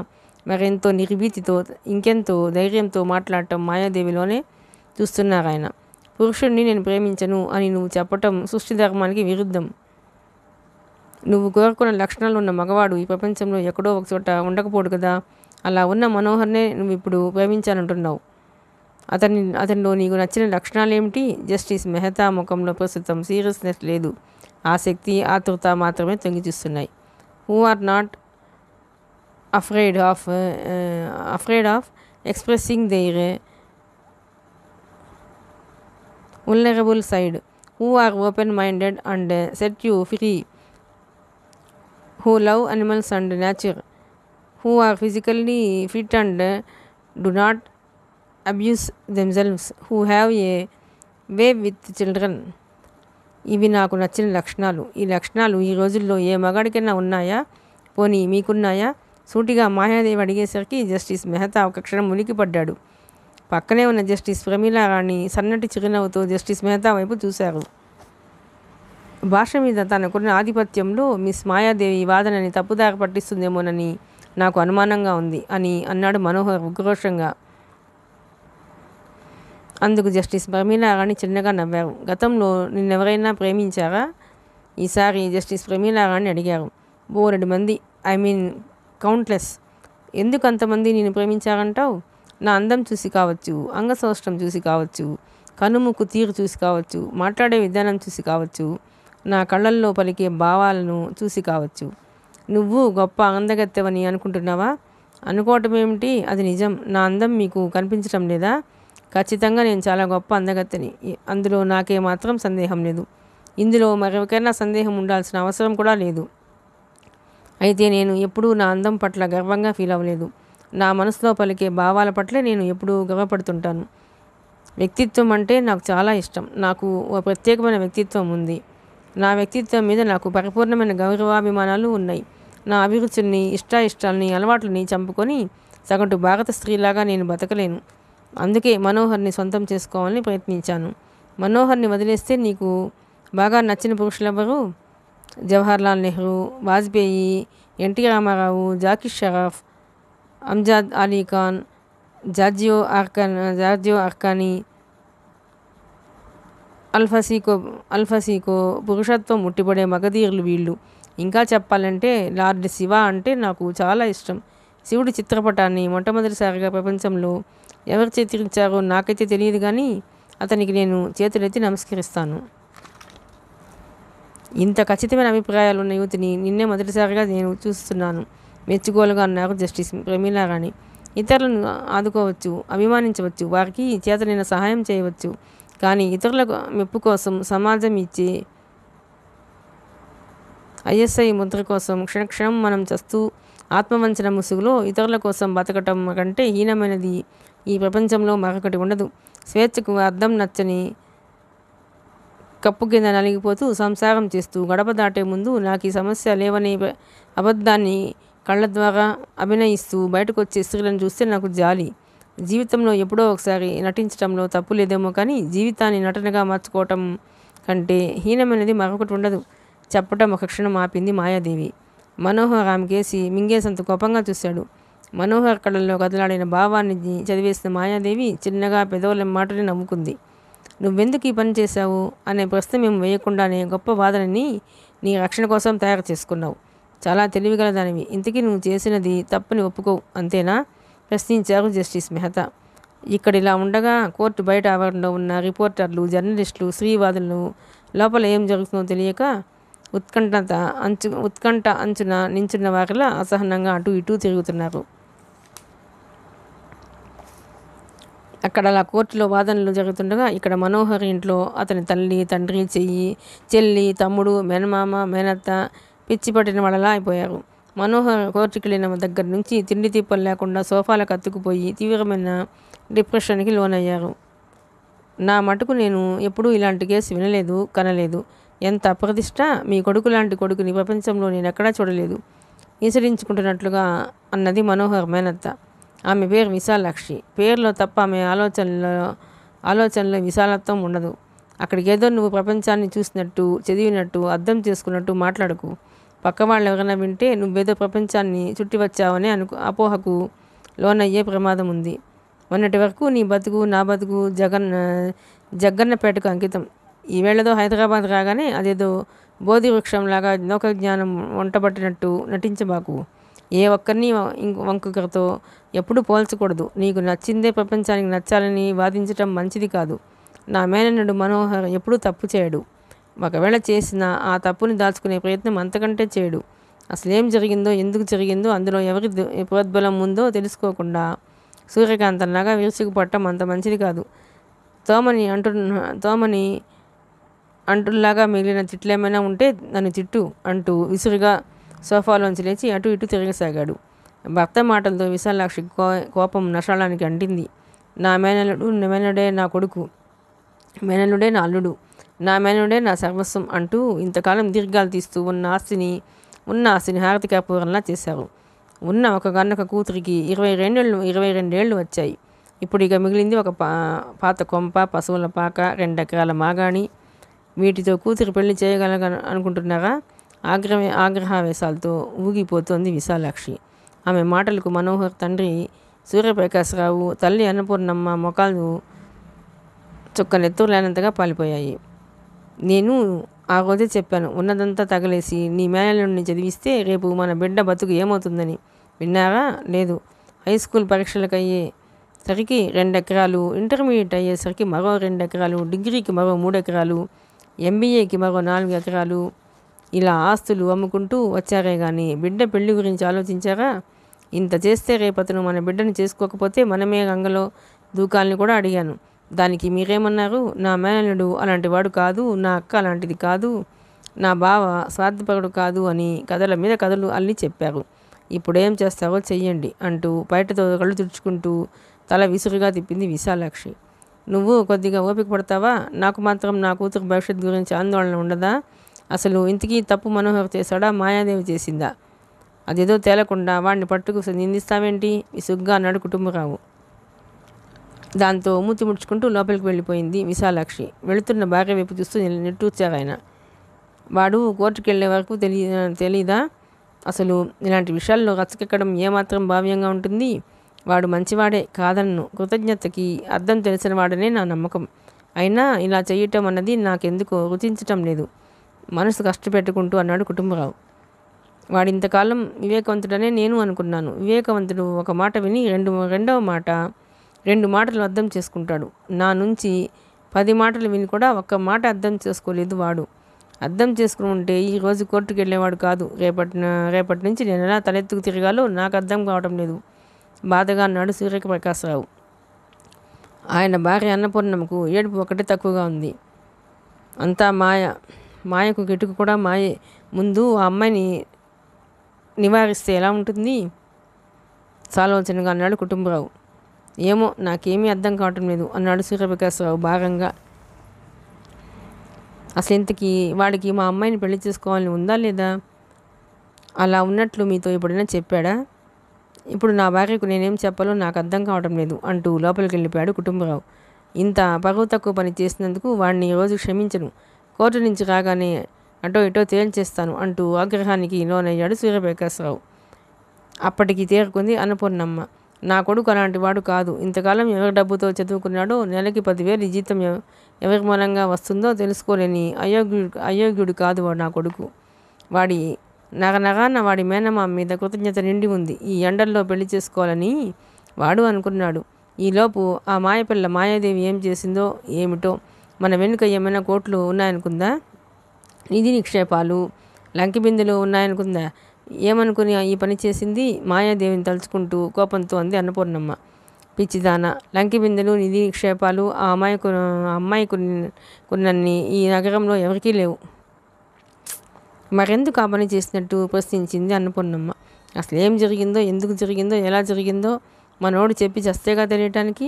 మరెంతో నిర్భీతితో, ఇంకెంతో ధైర్యంతో మాట్లాడటం మాయాదేవిలోనే చూస్తున్నారాయన. పురుషుణ్ణి నేను ప్రేమించను అని నువ్వు చెప్పటం సృష్టి ధర్మానికి విరుద్ధం. నువ్వు కోరుకున్న లక్షణాలు ఉన్న మగవాడు ఈ ప్రపంచంలో ఎక్కడో ఒక చోట ఉండకపోడు కదా. అలా ఉన్న మనోహర్నే నువ్వు ఇప్పుడు ప్రేమించాలంటున్నావు. అతనిలో నీకు నచ్చిన లక్షణాలు ఏమిటి? జస్టిస్ మెహతా ముఖంలో ప్రస్తుతం సీరియస్నెస్ లేదు. ఆసక్తి, ఆతృత మాత్రమే తొంగి చూస్తున్నాయి. Who are not afraid of expressing their vulnerable side, who are open-minded and set you free, who love animals and nature, who are physically fit and do not abuse themselves, who have a way with children. ఇవి నాకు నచ్చిన లక్షణాలు. ఈ లక్షణాలు ఈ రోజుల్లో ఏ మగాడికైనా ఉన్నాయా? పోనీ మీకున్నాయా? సూటిగా మాయాదేవి అడిగేసరికి జస్టిస్ మెహతా ఒక క్షణం ఉలికిపడ్డాడు. పక్కనే ఉన్న జస్టిస్ ప్రమీలా రాణి సన్నటి చిరునవ్వుతో జస్టిస్ మెహతా వైపు చూశారు. భాష మీద తనకున్న ఆధిపత్యంలో మిస్ మాయాదేవి వాదనని తప్పుదారి పట్టిస్తుందేమోనని నాకు అనుమానంగా ఉంది అని అన్నాడు మనోహర్ ఉక్రోషంగా. అందుకు జస్టిస్ ప్రమీలా రాణి చిన్నగా నవ్వారు. గతంలో నిన్నెవరైనా ప్రేమించారా? ఈసారి జస్టిస్ ప్రమీలా రాణి అడిగారు. బోలెడు మంది, ఐ మీన్ కౌంట్లెస్. ఎందుకు అంతమంది నేను ప్రేమించారంటావు? నా అందం చూసి కావచ్చు, అంగసౌష్టం చూసి కావచ్చు, కనుముక్కు తీరు చూసి కావచ్చు, మాట్లాడే విధానం చూసి కావచ్చు, నా కళ్ళల్లో పలికే భావాలను చూసి కావచ్చు. నువ్వు గొప్ప అందగత్తెవని అనుకుంటున్నావా? అనుకోవటం ఏమిటి? అది నిజం. నా అందం మీకు కనిపించటం లేదా? ఖచ్చితంగా నేను చాలా గొప్ప అందగత్తెని. అందులో నాకేమాత్రం సందేహం లేదు. ఇందులో మరెవరికైనా సందేహం ఉండాల్సిన అవసరం కూడా లేదు. అయితే నేను ఎప్పుడూ నా అందం పట్ల గర్వంగా ఫీల్ అవ్వలేదు. నా మనసులో పలికే భావాల పట్లే నేను ఎప్పుడూ గర్వపడుతుంటాను. వ్యక్తిత్వం అంటే నాకు చాలా ఇష్టం. నాకు ఓ ప్రత్యేకమైన వ్యక్తిత్వం ఉంది. నా వ్యక్తిత్వం మీద నాకు పరిపూర్ణమైన గౌరవాభిమానాలు ఉన్నాయి. నా అభిరుచుల్ని, ఇష్టాయిష్టాలని, అలవాట్లని చంపుకొని సగటు భారత స్త్రీలాగా నేను బతకలేను. అందుకే మనోహర్ని సొంతం చేసుకోవాలని ప్రయత్నించాను. మనోహర్ని వదిలేస్తే నీకు బాగా నచ్చిన పురుషులెవరు? జవహర్లాల్ నెహ్రూ, వాజ్పేయి, ఎన్టీ రామారావు, జాకీ షరాఫ్, అంజాద్ అలీ ఖాన్, జార్జియో అర్కానీ, అల్ఫసీకో పురుషత్వం ముట్టిపడే మగధీరులు వీళ్ళు. ఇంకా చెప్పాలంటే లార్డ్ శివ అంటే నాకు చాలా ఇష్టం. శివుడి చిత్రపటాన్ని మొట్టమొదటిసారిగా ప్రపంచంలో ఎవరు చిత్రించారో నాకైతే తెలియదు, కానీ అతనికి నేను చేతులెత్తి నమస్కరిస్తాను. ఇంత ఖచ్చితమైన అభిప్రాయాలు ఉన్న యువతిని నిన్నే మొదటిసారిగా నేను చూస్తున్నాను. మెచ్చుకోలుగా అన్నారు జస్టిస్ ప్రమీలా రాణి. ఇతరులను ఆదుకోవచ్చు, అభిమానించవచ్చు, వారికి చేతనైన సహాయం చేయవచ్చు. కానీ ఇతరుల మెప్పు కోసం, సమాజం ఇచ్చే ఐఎస్ఐ ముద్ర కోసం క్షణక్షణం మనం చస్తూ ఆత్మవంచన ముసుగులో ఇతరుల కోసం బతకటం కంటే హీనమైనది ఈ ప్రపంచంలో మరొకటి ఉండదు. స్వేచ్ఛకు అర్థం నచ్చని కప్పు కింద నలిగిపోతూ సంసారం చేస్తూ గడప దాటే ముందు నాకు ఈ సమస్య లేవనే అబద్ధాన్ని కళ్ళ ద్వారా అభినయిస్తూ బయటకు వచ్చే స్త్రీలను చూస్తే నాకు జాలి. జీవితంలో ఎప్పుడో ఒకసారి నటించడంలో తప్పు లేదేమో, కానీ జీవితాన్ని నటనగా మార్చుకోవటం కంటే హీనమైనది మరొకటి ఉండదు చెప్పటం ఒక క్షణం ఆపింది మాయాదేవి. మనోహర్ ఆమె కేసి మింగేసంత కోపంగా చూశాడు. మనోహర్ కళ్ళల్లో కదలాడిన భావాన్ని చదివేసిన మాయాదేవి చిన్నగా పెదవుల మాటని నవ్వుకుంది. నువ్వెందుకు ఈ పని చేశావు అనే ప్రశ్న మేము వేయకుండానే గొప్ప వాదనని నీ రక్షణ కోసం తయారు చేసుకున్నావు. చాలా తెలివిగల దానివి. ఇంతకీ నువ్వు చేసినది తప్పని ఒప్పుకోవు, అంతేనా? ప్రశ్నించారు జస్టిస్ మెహతా. ఇక్కడిలా ఉండగా కోర్టు బయట ఆవరణలో ఉన్న రిపోర్టర్లు, జర్నలిస్టులు, స్త్రీవాదులు లోపల ఏం జరుగుతుందో తెలియక ఉత్కంఠ అంచున నించున్న వారిలా అసహనంగా అటు ఇటు తిరుగుతున్నారు. అక్కడ అలా కోర్టులో వాదనలు జరుగుతుండగా ఇక్కడ మనోహర్ ఇంట్లో అతని తల్లి, తండ్రి, చెల్లి, తమ్ముడు, మేనమామ, మేనత్త పిచ్చి పట్టిన వాళ్ళలా అయిపోయారు. మనోహర్ కోర్టుకి వెళ్ళిన దగ్గర నుంచి తిండి తిప్పలు లేకుండా సోఫాలకు అతుక్కుపోయి తీవ్రమైన డిప్రెషన్కి లోనయ్యారు. నా మటుకు నేను ఎప్పుడూ ఇలాంటి కేసు వినలేదు, కనలేదు. ఎంత అప్రతిష్ట! మీ కొడుకు లాంటి కొడుకుని ప్రపంచంలో నేను ఎక్కడా చూడలేదు ఈసడించుకుంటున్నట్లుగా అన్నది మనోహర్ మేనత్త. ఆమె పేరు విశాలాక్షి. పేరులో తప్ప ఆమె ఆలోచనలో విశాలత్వం ఉండదు. అక్కడికేదో నువ్వు ప్రపంచాన్ని చూసినట్టు, చదివినట్టు, అర్థం చేసుకున్నట్టు మాట్లాడకు. పక్క వాళ్ళు ఎవరైనా వింటే నువ్వేదో ప్రపంచాన్ని చుట్టి వచ్చావనే అపోహకు లోనయ్యే ప్రమాదం ఉంది. మొన్నటి వరకు నీ బతుకు, నా బతుకు జగ్గన్నపేటకు అంకితం. ఈవేళతో హైదరాబాద్ రాగానే అదేదో బోధి వృక్షంలాగా లోకజ్ఞానం వంటబట్టినట్టు నటించబాకు. ఏ ఒక్కరిని వంకొకరితో ఎప్పుడు పోల్చకూడదు. నీకు నచ్చిందే ప్రపంచానికి నచ్చాలని వాదించటం మంచిది కాదు. నా మేనన్నుడు మనోహర్ ఎప్పుడూ తప్పు చేయడు. ఒకవేళ చేసిన ఆ తప్పుని దాచుకునే ప్రయత్నం అంతకంటే చేయడు. అసలేం జరిగిందో, ఎందుకు జరిగిందో, అందులో ఎవరి ప్రోద్బలం ఉందో తెలుసుకోకుండా సూర్యకాంతంలాగా విరుచుకుపట్టడం అంత మంచిది కాదు. తోమని అంటుల్లాగా మిగిలిన తిట్లేమైనా ఉంటే నన్ను తిట్టు అంటూ విసురుగా సోఫాలోంచి లేచి అటు ఇటు తిరగసాగాడు. భర్త మాటలతో విశాలాక్షి కోపం నషాళానికి అంటింది. నా మేనలుడే నా కొడుకు, మేనలుడే నా అల్లుడు, నా మేనలుడే నా సర్వస్వం అంటూ ఇంతకాలం దీర్ఘాలు తీస్తూ ఉన్న ఆస్తిని హారతి కర్పూరంలా చేశారు. ఉన్న ఒక కూతురికి 22 ఏళ్ళు వచ్చాయి. ఇప్పుడు ఇక మిగిలింది ఒక పాత కొంప, పశువుల పాక, 2 ఎకరాల మాగాణి. వీటితో కూతురు పెళ్లి అనుకుంటున్నారా? ఆగ్రహావేశాలతో ఊగిపోతోంది విశాలాక్షి. ఆమె మాటలకు మనోహర్ తండ్రి సూర్యప్రకాశరావు, తల్లి అన్నపూర్ణమ్మ మొఖాలు చుక్క నెత్తురు లేనంతగా పాలిపోయాయి. నేను ఆ రోజే చెప్పాను, ఉన్నదంతా తగలేసి నీ మేనల్లుడిని చదివిస్తే రేపు మన బిడ్డ బతుకు ఏమవుతుందని. విన్నారా? లేదు. హై స్కూల్ పరీక్షలకు అయ్యేసరికి 2 ఎకరాలు, ఇంటర్మీడియట్ అయ్యేసరికి మరో 2 ఎకరాలు, డిగ్రీకి మరో 3 ఎకరాలు, ఎంబీఏకి మరో 4 ఎకరాలు, ఇలా ఆస్తులు అమ్ముకుంటూ వచ్చారే కానీ బిడ్డ పెళ్లి గురించి ఆలోచించారా? ఇంత చేస్తే రేపతను మన బిడ్డను చేసుకోకపోతే మనమే గంగలో దూకాలని కూడా అడిగాను. దానికి మీరేమన్నారు? నా మేనల్లుడు అలాంటి వాడు కాదు, నా అక్క అలాంటిది కాదు, నా బావ స్వార్థపరుడు కాదు అని కథల మీద కథలు అల్లి చెప్పారు. ఇప్పుడేం చేస్తావో చెయ్యండి అంటూ బయటతో కళ్ళు తుడుచుకుంటూ తల విసురుగా తిప్పింది విశాలాక్షి. నువ్వు కొద్దిగా ఓపిక పడతావా? నాకు మాత్రం నా కూతురు భవిష్యత్తు గురించి ఆందోళన ఉండదా? అసలు ఇంతకీ తప్పు మనోహర్ చేశాడా, మాయాదేవి చేసిందా? అదేదో తేలకుండా వాడిని పట్టుకు నిందిస్తావేంటి? విసుగ్గా అన్నాడు కుటుంబరావు. దాంతో మూతి ముడుచుకుంటూ లోపలికి వెళ్ళిపోయింది విశాలాక్షి. వెళుతున్న భార్య వైపు చూస్తూ నిట్టూర్చారాయన. వాడు కోర్టుకు వెళ్ళే వరకు తెలీదా? అసలు ఇలాంటి విషయాల్లో రచ్చకెక్కడం ఏమాత్రం భావ్యంగా ఉంటుంది? వాడు మంచివాడే కాదన్ను. కృతజ్ఞతకి అర్థం తెలిసిన వాడనే నా నమ్మకం. అయినా ఇలా చేయటం అన్నది నాకెందుకో రుచించటం లేదు మనసు కష్టపెట్టుకుంటూ అన్నాడు కుటుంబరావు. వాడింతకాలం వివేకవంతుడనే నేను అనుకున్నాను. వివేకవంతుడు ఒక మాట విని రెండవ మాట 2 మాటలు అర్థం చేసుకుంటాడు. నా నుంచి 10 మాటలు విని కూడా ఒక్క మాట అర్థం చేసుకోలేదు వాడు. అర్థం చేసుకుని ఉంటే ఈరోజు కోర్టుకు వెళ్ళేవాడు కాదు. రేపటి నుంచి నేను ఎలా తలెత్తుకు తిరగాలో నాకు అర్థం కావటం లేదు బాధగా అన్నాడు సూర్యప్రకాశరావు. ఆయన భార్య అన్నపూర్ణమ్మకు ఏడుపు ఒకటే తక్కువగా ఉంది. అంతా మాయకు గిట్టుకు కూడా మాయే. ముందు ఆ అమ్మాయిని నివారిస్తే ఎలా ఉంటుంది? సాలోచనగా అన్నాడు కుటుంబరావు. ఏమో నాకేమీ అర్థం కావటం లేదు అన్నాడు సూర్యప్రకాశరావు భారంగా. అసలు ఇంతకీ వాడికి మా అమ్మాయిని పెళ్లి చేసుకోవాలని ఉందా లేదా? అలా ఉన్నట్లు మీతో ఎప్పుడైనా చెప్పాడా? ఇప్పుడు నా భార్యకు నేనేం చెప్పాలో నాకు అర్థం కావటం లేదు అంటూ లోపలికి వెళ్ళిపోయాడు కుటుంబరావు. ఇంత పరువు తక్కువ పని చేసినందుకు వాడిని ఈరోజు క్షమించను. కోర్టు నుంచి రాగానే అటో ఇటో తేల్చేస్తాను అంటూ ఆగ్రహానికి లోనయ్యాడు సూర్యప్రకాశరావు. అప్పటికి తేరుకుంది అన్నపూర్ణమ్మ. నా కొడుకు అలాంటి వాడు కాదు. ఇంతకాలం ఎవరి డబ్బుతో చదువుకున్నాడో, నెలకి 10,000 జీతం ఎవరి మూలంగా వస్తుందో తెలుసుకోలేని అయోగ్యుడు కాదు వాడు నా కొడుకు. వాడి నగనగాన వాడి మేనమామ మీద కృతజ్ఞత నిండి ఉంది. ఈ ఎండల్లో పెళ్లి చేసుకోవాలని వాడు అనుకున్నాడు. ఈలోపు ఆ మాయపిల్ల మాయాదేవి ఏం చేసిందో ఏమిటో, మన వెనుక ఏమైనా కోట్లు ఉన్నాయనుకుందా, నిధి నిక్షేపాలు లంకి బిందెలు ఉన్నాయనుకుందా, ఏమనుకుని ఈ పని చేసింది? మాయాదేవిని తలుచుకుంటూ కోపంతో అంది అన్నపూర్ణమ్మ. పిచ్చిదాన, లంకి బిందెలు నిధి నిక్షేపాలు ఆ అమ్మాయికున్నన్ని ఈ నగరంలో ఎవరికీ లేవు. మరెందుకు ఆ పని చేసినట్టు ప్రశ్నించింది అన్నపూర్ణమ్మ. అసలు ఏం జరిగిందో, ఎందుకు జరిగిందో, ఎలా జరిగిందో మనోడు చెప్పి చస్తేగా తెలియటానికి.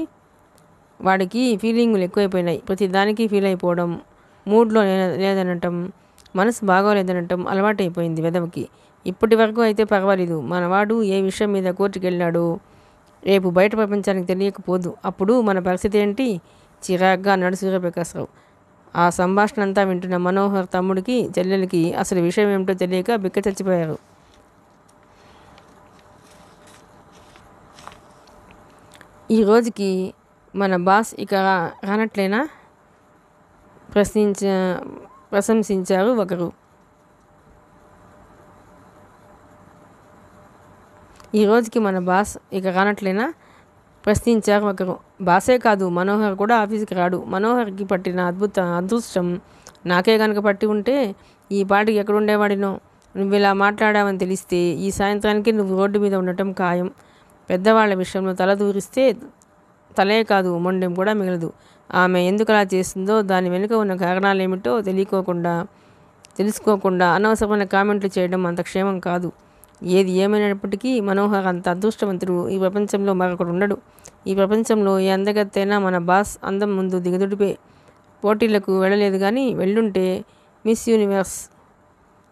వాడికి ఫీలింగులు ఎక్కువైపోయినాయి. ప్రతిదానికి ఫీల్ అయిపోవడం, మూడ్లో లేదనటం, మనసు బాగోలేదనటం అలవాటైపోయింది వెదవకి. ఇప్పటి వరకు అయితే పర్వాలేదు. మనవాడు ఏ విషయం మీద కోర్టుకు వెళ్ళాడో రేపు బయట ప్రపంచానికి తెలియకపోదు. అప్పుడు మన పరిస్థితి ఏంటి? చిరాగ్గా అన్నాడు సూర్యప్రకాశ్రావు. ఆ సంభాషణ అంతా వింటున్న మనోహర్ తమ్ముడికి, చెల్లెలకి అసలు విషయం ఏమిటో తెలియక బిక్క చచ్చిపోయారు. ఈ రోజుకి మన బాస్ ఇక రానట్లేనా? ప్రశంసించారు ఒకరు. ఈ రోజుకి మన బాస్ ఇక రానట్లేనా ప్రశ్నించారు ఒకరు. బాసే కాదు, మనోహర్ కూడా ఆఫీస్కి రాడు. మనోహర్కి పట్టిన అదృష్టం నాకే కనుక పట్టి ఉంటే ఈ పాటికి ఎక్కడుండేవాడినో. నువ్వు ఇలా మాట్లాడావని తెలిస్తే ఈ సాయంత్రానికి నువ్వు రోడ్డు మీద ఉండటం ఖాయం. పెద్దవాళ్ల విషయంలో తల దూరిస్తే తలే కాదు, మొండెం కూడా మిగలదు. ఆమె ఎందుకు అలా చేస్తుందో, దాని వెనుక ఉన్న కారణాలు ఏమిటో తెలుసుకోకుండా అనవసరమైన కామెంట్లు చేయడం అంత క్షేమం కాదు. ఏది ఏమైనప్పటికీ మనోహర్ అంత అదృష్టవంతుడు ఈ ప్రపంచంలో మరొకడు ఉండడు. ఈ ప్రపంచంలో ఏ అందగత్తైనా మన బాస్ అందం ముందు దిగదుడిపే. పోటీలకు వెళ్ళలేదు కానీ వెళ్ళుంటే Miss Universe,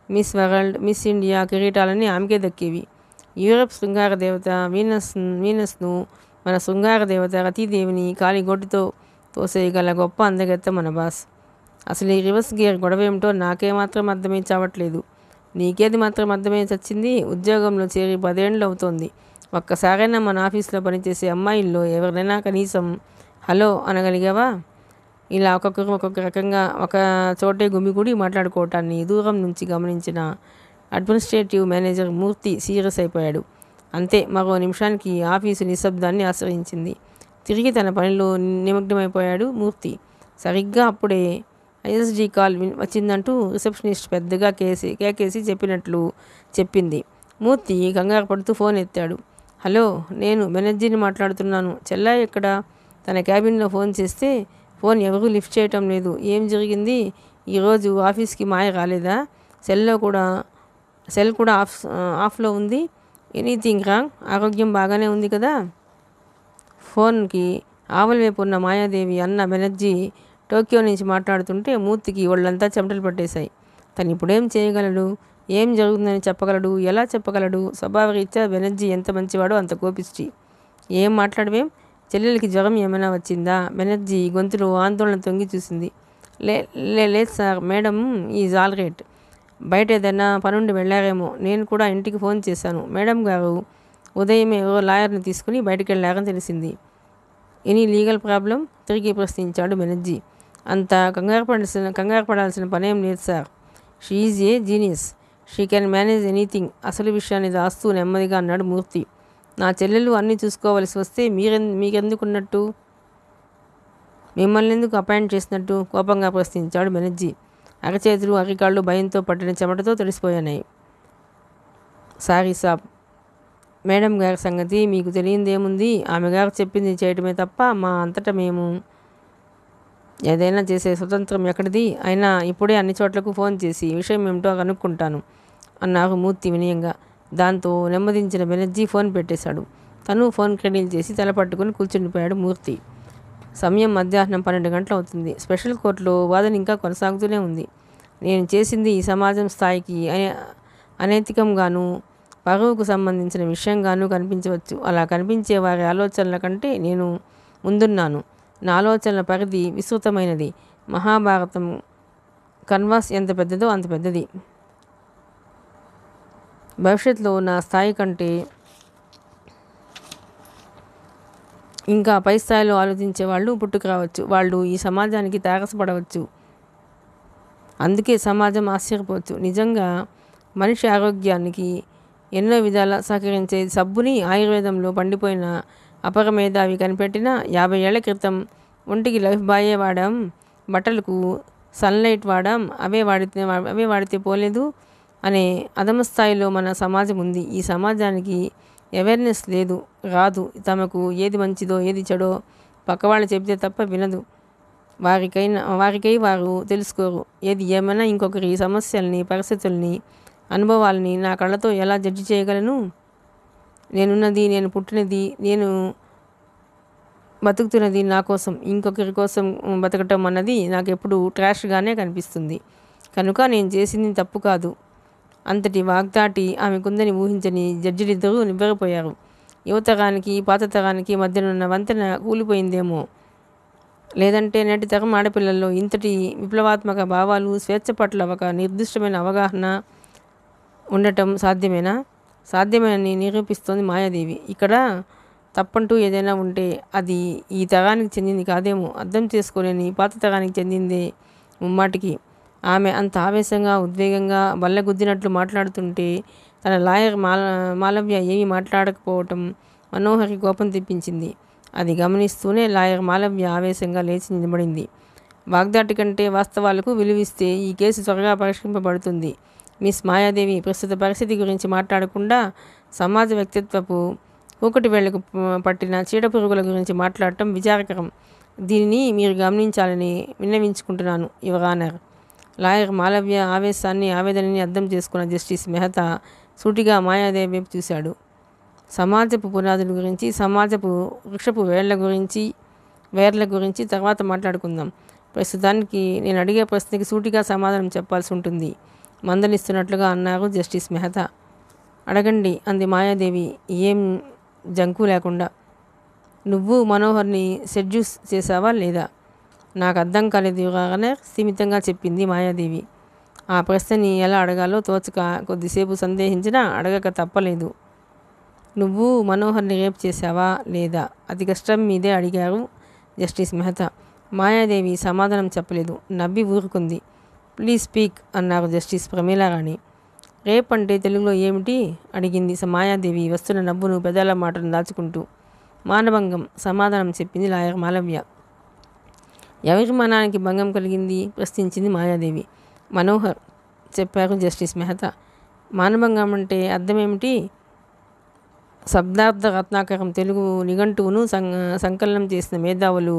Miss World, Miss India కిరీటాలన్నీ ఆమెకే దక్కేవి. యూరప్ శృంగార దేవత వీనస్ను మన శృంగార దేవత రతీదేవిని కాలిగొడ్డుతో తోసేయగల గొప్ప అందగత్త మన బాస్. అసలు ఈ రివర్స్ గేర్ గొడవేమిటో నాకేమాత్రం అర్థమై చావట్లేదు. నీకేది మాత్రం అర్థమై చచ్చింది? ఉద్యోగంలో చేరి 10 ఏళ్ళు అవుతోంది. ఒక్కసారైనా మన ఆఫీస్లో పనిచేసే అమ్మాయిల్లో ఎవరినైనా కనీసం హలో అనగలిగావా? ఇలా ఒక్కొక్కరు ఒక్కొక్క రకంగా ఒక చోటే గుమిగూడి మాట్లాడుకోవటాన్ని దూరం నుంచి గమనించిన అడ్మినిస్ట్రేటివ్ మేనేజర్ మూర్తి సీరియస్ అయిపోయాడు. అంతే, మరో నిమిషానికి ఆఫీసు నిశ్శబ్దాన్ని ఆశ్రయించింది. తిరిగి తన పనిలో నిమగ్నమైపోయాడు మూర్తి. సరిగ్గా అప్పుడే ఐఎస్డి కాల్ వచ్చిందంటూ రిసెప్షనిస్ట్ పెద్దగా కేకేసి చెప్పినట్లు చెప్పింది. మూర్తి కంగారు పడుతూ ఫోన్ ఎత్తాడు. హలో, నేను బెనర్జీని మాట్లాడుతున్నాను. చెల్లాయి ఎక్కడ? తన క్యాబిన్లో ఫోన్ చేస్తే ఫోన్ ఎవరూ లిఫ్ట్ చేయటం లేదు. ఏం జరిగింది? ఈరోజు ఆఫీస్కి మాయ రాలేదా? సెల్ కూడా ఆఫ్లో ఉంది. Anything wrong? ఆరోగ్యం బాగానే ఉంది కదా? ఫోన్కి ఆవల వైపు ఉన్న మాయాదేవి అన్న బెనర్జీ టోక్యో నుంచి మాట్లాడుతుంటే మూర్తికి వాళ్ళంతా చెమటలు పట్టేశాయి. తను ఇప్పుడేం చేయగలడు? ఏం జరుగుతుందని చెప్పగలడు? ఎలా చెప్పగలడు? స్వభావరీత్యా బెనర్జీ ఎంత మంచివాడో అంత కోపిష్టి. ఏం మాట్లాడవేం? చెల్లెలకి జ్వరం ఏమైనా వచ్చిందా? బెనర్జీ గొంతులో ఆందోళన తొంగి చూసింది. లేదు sir, madam is all right. బయట ఏదైనా పనుండి వెళ్ళారేమో. నేను కూడా ఇంటికి ఫోన్ చేశాను. మేడం గారు ఉదయమే లాయర్ని తీసుకుని బయటికి వెళ్ళారని తెలిసింది. Any legal problem? తిరిగి ప్రశ్నించాడు బెనర్జీ. అంత కంగారు పడాల్సిన పనేం లేదు sir. She is a genius. She can manage anything. అసలు విషయాన్ని దాస్తూ నెమ్మదిగా అన్నాడు మూర్తి. నా చెల్లెలు అన్నీ చూసుకోవలసి వస్తే మీకెందుకున్నట్టు? మిమ్మల్ని ఎందుకు అపాయింట్ చేసినట్టు? కోపంగా ప్రశ్నించాడు బెనర్జీ. అరచేతులు అరికాళ్ళు భయంతో పట్టిన చెమటతో తడిసిపోయాయి. సారీ సాబ్, మేడం గారి సంగతి మీకు తెలియందేముంది? ఆమె గారు చెప్పింది చేయటమే తప్ప మా అంతటా మేము ఏదైనా చేసే స్వతంత్రం ఎక్కడిది? అయినా ఇప్పుడే అన్ని చోట్లకు ఫోన్ చేసి విషయం ఏమిటో కనుక్కుంటాను అన్నారు మూర్తి వినయంగా. దాంతో నెమ్మదించిన బెనర్జీ ఫోన్ పెట్టేశాడు. తను ఫోన్ క్రెడిల్ చేసి తల పట్టుకుని కూర్చుండిపోయాడు మూర్తి. సమయం మధ్యాహ్నం 12 గంటలు అవుతుంది. స్పెషల్ కోర్టులో వాదన ఇంకా కొనసాగుతూనే ఉంది. నేను చేసింది ఈ సమాజం స్థాయికి అనైతికంగాను పరువుకు సంబంధించిన విషయంగానూ కనిపించవచ్చు. అలా కనిపించే వారి ఆలోచనల కంటే నేను ముందున్నాను. నా ఆలోచనల పరిధి విస్తృతమైనది. మహాభారతం కన్వాస్ ఎంత పెద్దదో అంత పెద్దది. భవిష్యత్తులో నా స్థాయి కంటే ఇంకా పై స్థాయిలో ఆలోచించే వాళ్ళు పుట్టుకురావచ్చు. వాళ్ళు ఈ సమాజానికి తారసపడవచ్చు. అందుకే సమాజం ఆశ్చర్యపోవచ్చు. నిజంగా మనిషి ఆరోగ్యానికి ఎన్నో విధాల సహకరించే సబ్బుని ఆయుర్వేదంలో పండిపోయిన అపర మేధావి కనిపెట్టిన 50 ఏళ్ల క్రితం ఒంటికి లైఫ్ బాయే వాడాం, బట్టలకు సన్లైట్ వాడాం, అవే వాడితే పోలేదు అనే అధమ స్థాయిలో మన సమాజం ఉంది. ఈ సమాజానికి అవేర్నెస్ లేదు, రాదు. తమకు ఏది మంచిదో ఏది చెడో పక్కవాళ్ళు చెబితే తప్ప వినదు. వారికై వారు తెలుసుకోరు. ఏది ఏమైనా ఇంకొకరి సమస్యల్ని, పరిస్థితుల్ని, అనుభవాల్ని నా కళ్ళతో ఎలా జడ్జి చేయగలను? నేనున్నది, నేను పుట్టినది, నేను బతుకుతున్నది నా కోసం. ఇంకొకరి కోసం బతకటం అన్నది నాకెప్పుడు ట్రాష్గానే కనిపిస్తుంది. కనుక నేను చేసింది తప్పు కాదు. అంతటి వాగ్దాటి ఆమెకుందని ఊహించని జడ్జిలిద్దరూ నివ్వెరపోయారు. యువతరానికి పాత తరానికి మధ్యనున్న వంతెన కూలిపోయిందేమో, లేదంటే నేటి తరం ఆడపిల్లల్లో ఇంతటి విప్లవాత్మక భావాలు, స్వేచ్ఛ పట్ల ఒక నిర్దిష్టమైన అవగాహన ఉండటం సాధ్యమేనా? సాధ్యమేనని నిరూపిస్తోంది మాయాదేవి. ఇక్కడ తప్పంటూ ఏదైనా ఉంటే అది ఈ తరానికి చెందింది కాదేమో, అర్థం చేసుకోలేని పాత తరానికి చెందిందే ముమ్మాటికి. ఆమె అంత ఆవేశంగా, ఉద్వేగంగా బల్లగుద్దినట్లు మాట్లాడుతుంటే తన లాయర్ మాలవ్య ఏమీ మాట్లాడకపోవటం మనోహర్కి కోపం తెప్పించింది. అది గమనిస్తూనే లాయర్ మాలవ్య ఆవేశంగా లేచి నిలబడింది. వాగ్దాటి కంటే వాస్తవాలకు విలువిస్తే ఈ కేసు త్వరగా పరిష్కరింపబడుతుంది. మిస్ మాయాదేవి, ప్రస్తుత పరిస్థితి గురించి మాట్లాడకుండా సమాజ వ్యక్తిత్వపు కూకటి వేళ్లకు పట్టిన చీడపురుగుల గురించి మాట్లాడటం విచారకరం. దీనిని మీరు గమనించాలని విన్నవించుకుంటున్నాను, యువర్ ఆనర్. లాయర్ మాలవ్య ఆవేశాన్ని, ఆవేదనని అర్థం చేసుకున్న జస్టిస్ మెహతా సూటిగా మాయాదేవి వైపు చూశాడు. సమాజపు పునాదుల గురించి, సమాజపు వృక్షపు వేర్ల గురించి తర్వాత మాట్లాడుకుందాం. ప్రస్తుతానికి నేను అడిగే ప్రశ్నకి సూటిగా సమాధానం చెప్పాల్సి ఉంటుంది, మందలిస్తున్నట్లుగా అన్నారు జస్టిస్ మెహతా. అడగండి, అంది మాయాదేవి ఏం జంకు లేకుండా. నువ్వు మనోహర్ని సెడ్యూస్ చేశావా లేదా? నాకు అర్థం కాలేదు, యువర్ ఆనర్, స్థిమితంగా చెప్పింది మాయాదేవి. ఆ ప్రశ్నని ఎలా అడగాలో తోచక కొద్దిసేపు సందేహించినా అడగక తప్పలేదు. నువ్వు మనోహర్ని రేప్ చేశావా లేదా? అతి కష్టం మీదే అడిగారు జస్టిస్ మెహతా. మాయాదేవి సమాధానం చెప్పలేదు, నవ్వి ఊరుకుంది. ప్లీజ్ స్పీక్ అన్నారు జస్టిస్ ప్రమీలారాణి. రేప్ అంటే తెలుగులో ఏమిటి? అడిగింది మాయాదేవి వస్తున్న నవ్వును పెదాల మాటను దాచుకుంటూ. మానభంగం, సమాధానం చెప్పింది లాయర్ మాలవ్య. ఎవరి మనానికి భంగం కలిగింది? ప్రశ్నించింది మాయాదేవి. మనోహర్, చెప్పారు జస్టిస్ మెహతా. మానభంగం అంటే అర్థమేమిటి? శబ్దార్థ రత్నాకరం తెలుగు నిఘంటువును సంకలనం చేసిన మేధావులు,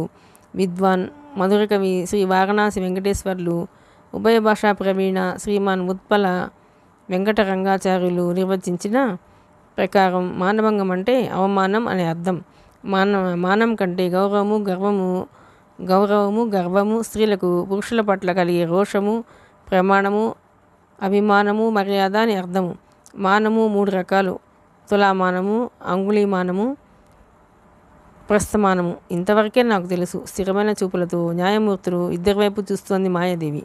విద్వాన్, మధుర కవి శ్రీ వారణాసి వెంకటేశ్వర్లు, ఉభయ భాషా ప్రవీణ శ్రీమాన్ ఉత్పల వెంకటరంగాచార్యులు నిర్వచించిన ప్రకారం మానభంగం అంటే అవమానం అనే అర్థం. మానం కంటే గౌరవము, గర్వము, స్త్రీలకు పురుషుల పట్ల కలిగే రోషము, ప్రమాణము, అభిమానము, మర్యాద అని అర్థము. మానము 3 రకాలు: తులామానము, అంగుళీమానము, ప్రస్థమానము. ఇంతవరకే నాకు తెలుసు. స్థిరమైన చూపులతో న్యాయమూర్తులు ఇద్దరి వైపు చూస్తోంది మాయాదేవి.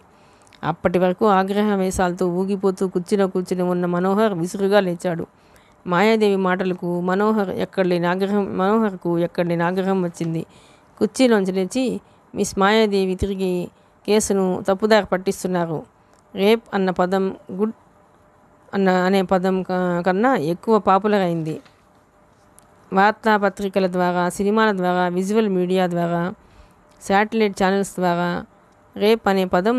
అప్పటి వరకు ఆగ్రహ వేశాలతో ఊగిపోతూ కుర్చీలో కూర్చుని ఉన్న మనోహర్ విసురుగా లేచాడు. మాయాదేవి మాటలకు మనోహర్కు ఎక్కడలేని ఆగ్రహం వచ్చింది. కుర్చీలోంచి లేచి, మిస్ మాయాదేవి తిరిగి కేసును తప్పుదారి పట్టిస్తున్నారు. రేప్ అన్న పదం అనే పదం కన్నా ఎక్కువ పాపులర్ అయింది. వార్తాపత్రికల ద్వారా, సినిమాల ద్వారా, విజువల్ మీడియా ద్వారా, శాటిలైట్ ఛానల్స్ ద్వారా రేప్ అనే పదం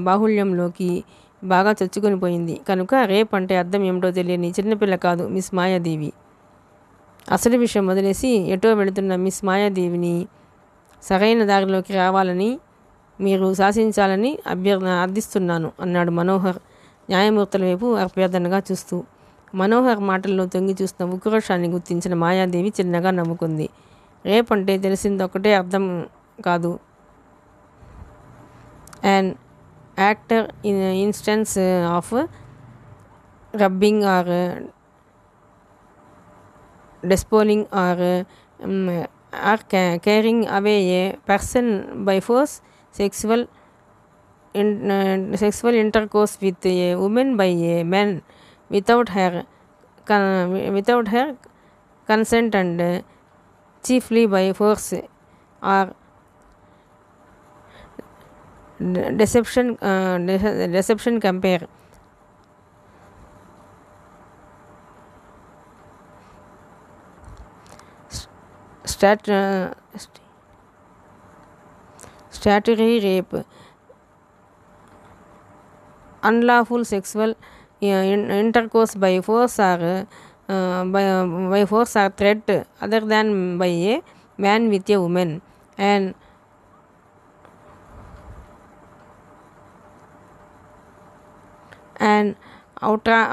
బాహుళ్యంలోకి బాగా చొచ్చుకొని పోయింది. కనుక రేప్ అంటే అర్థం ఏమిటో తెలియని చిన్నపిల్ల కాదు మిస్ మాయాదేవి. అసలు విషయం వదిలేసి ఎటో వెళుతున్న మిస్ మాయాదేవిని సరైన దారిలోకి రావాలని మీరు శాసించాలని అర్థిస్తున్నాను అన్నాడు మనోహర్ న్యాయమూర్తుల వైపు అభ్యర్థనగా చూస్తూ. మనోహర్ మాటల్లో తొంగి చూస్తున్న ఉక్రోషాన్ని గుర్తించిన మాయాదేవి చిన్నగా నవ్వుకుంది. రేప్ అంటే తెలిసింది ఒక్కటే అర్థం కాదు. an actor in instance of rubbing or despoiling or carrying away a person by force, sexual intercourse with a woman by a man without her consent and chiefly by force or deception compare. Stat, statutory rape, unlawful sexual intercourse by force or by force or threat other than by a man with a woman, and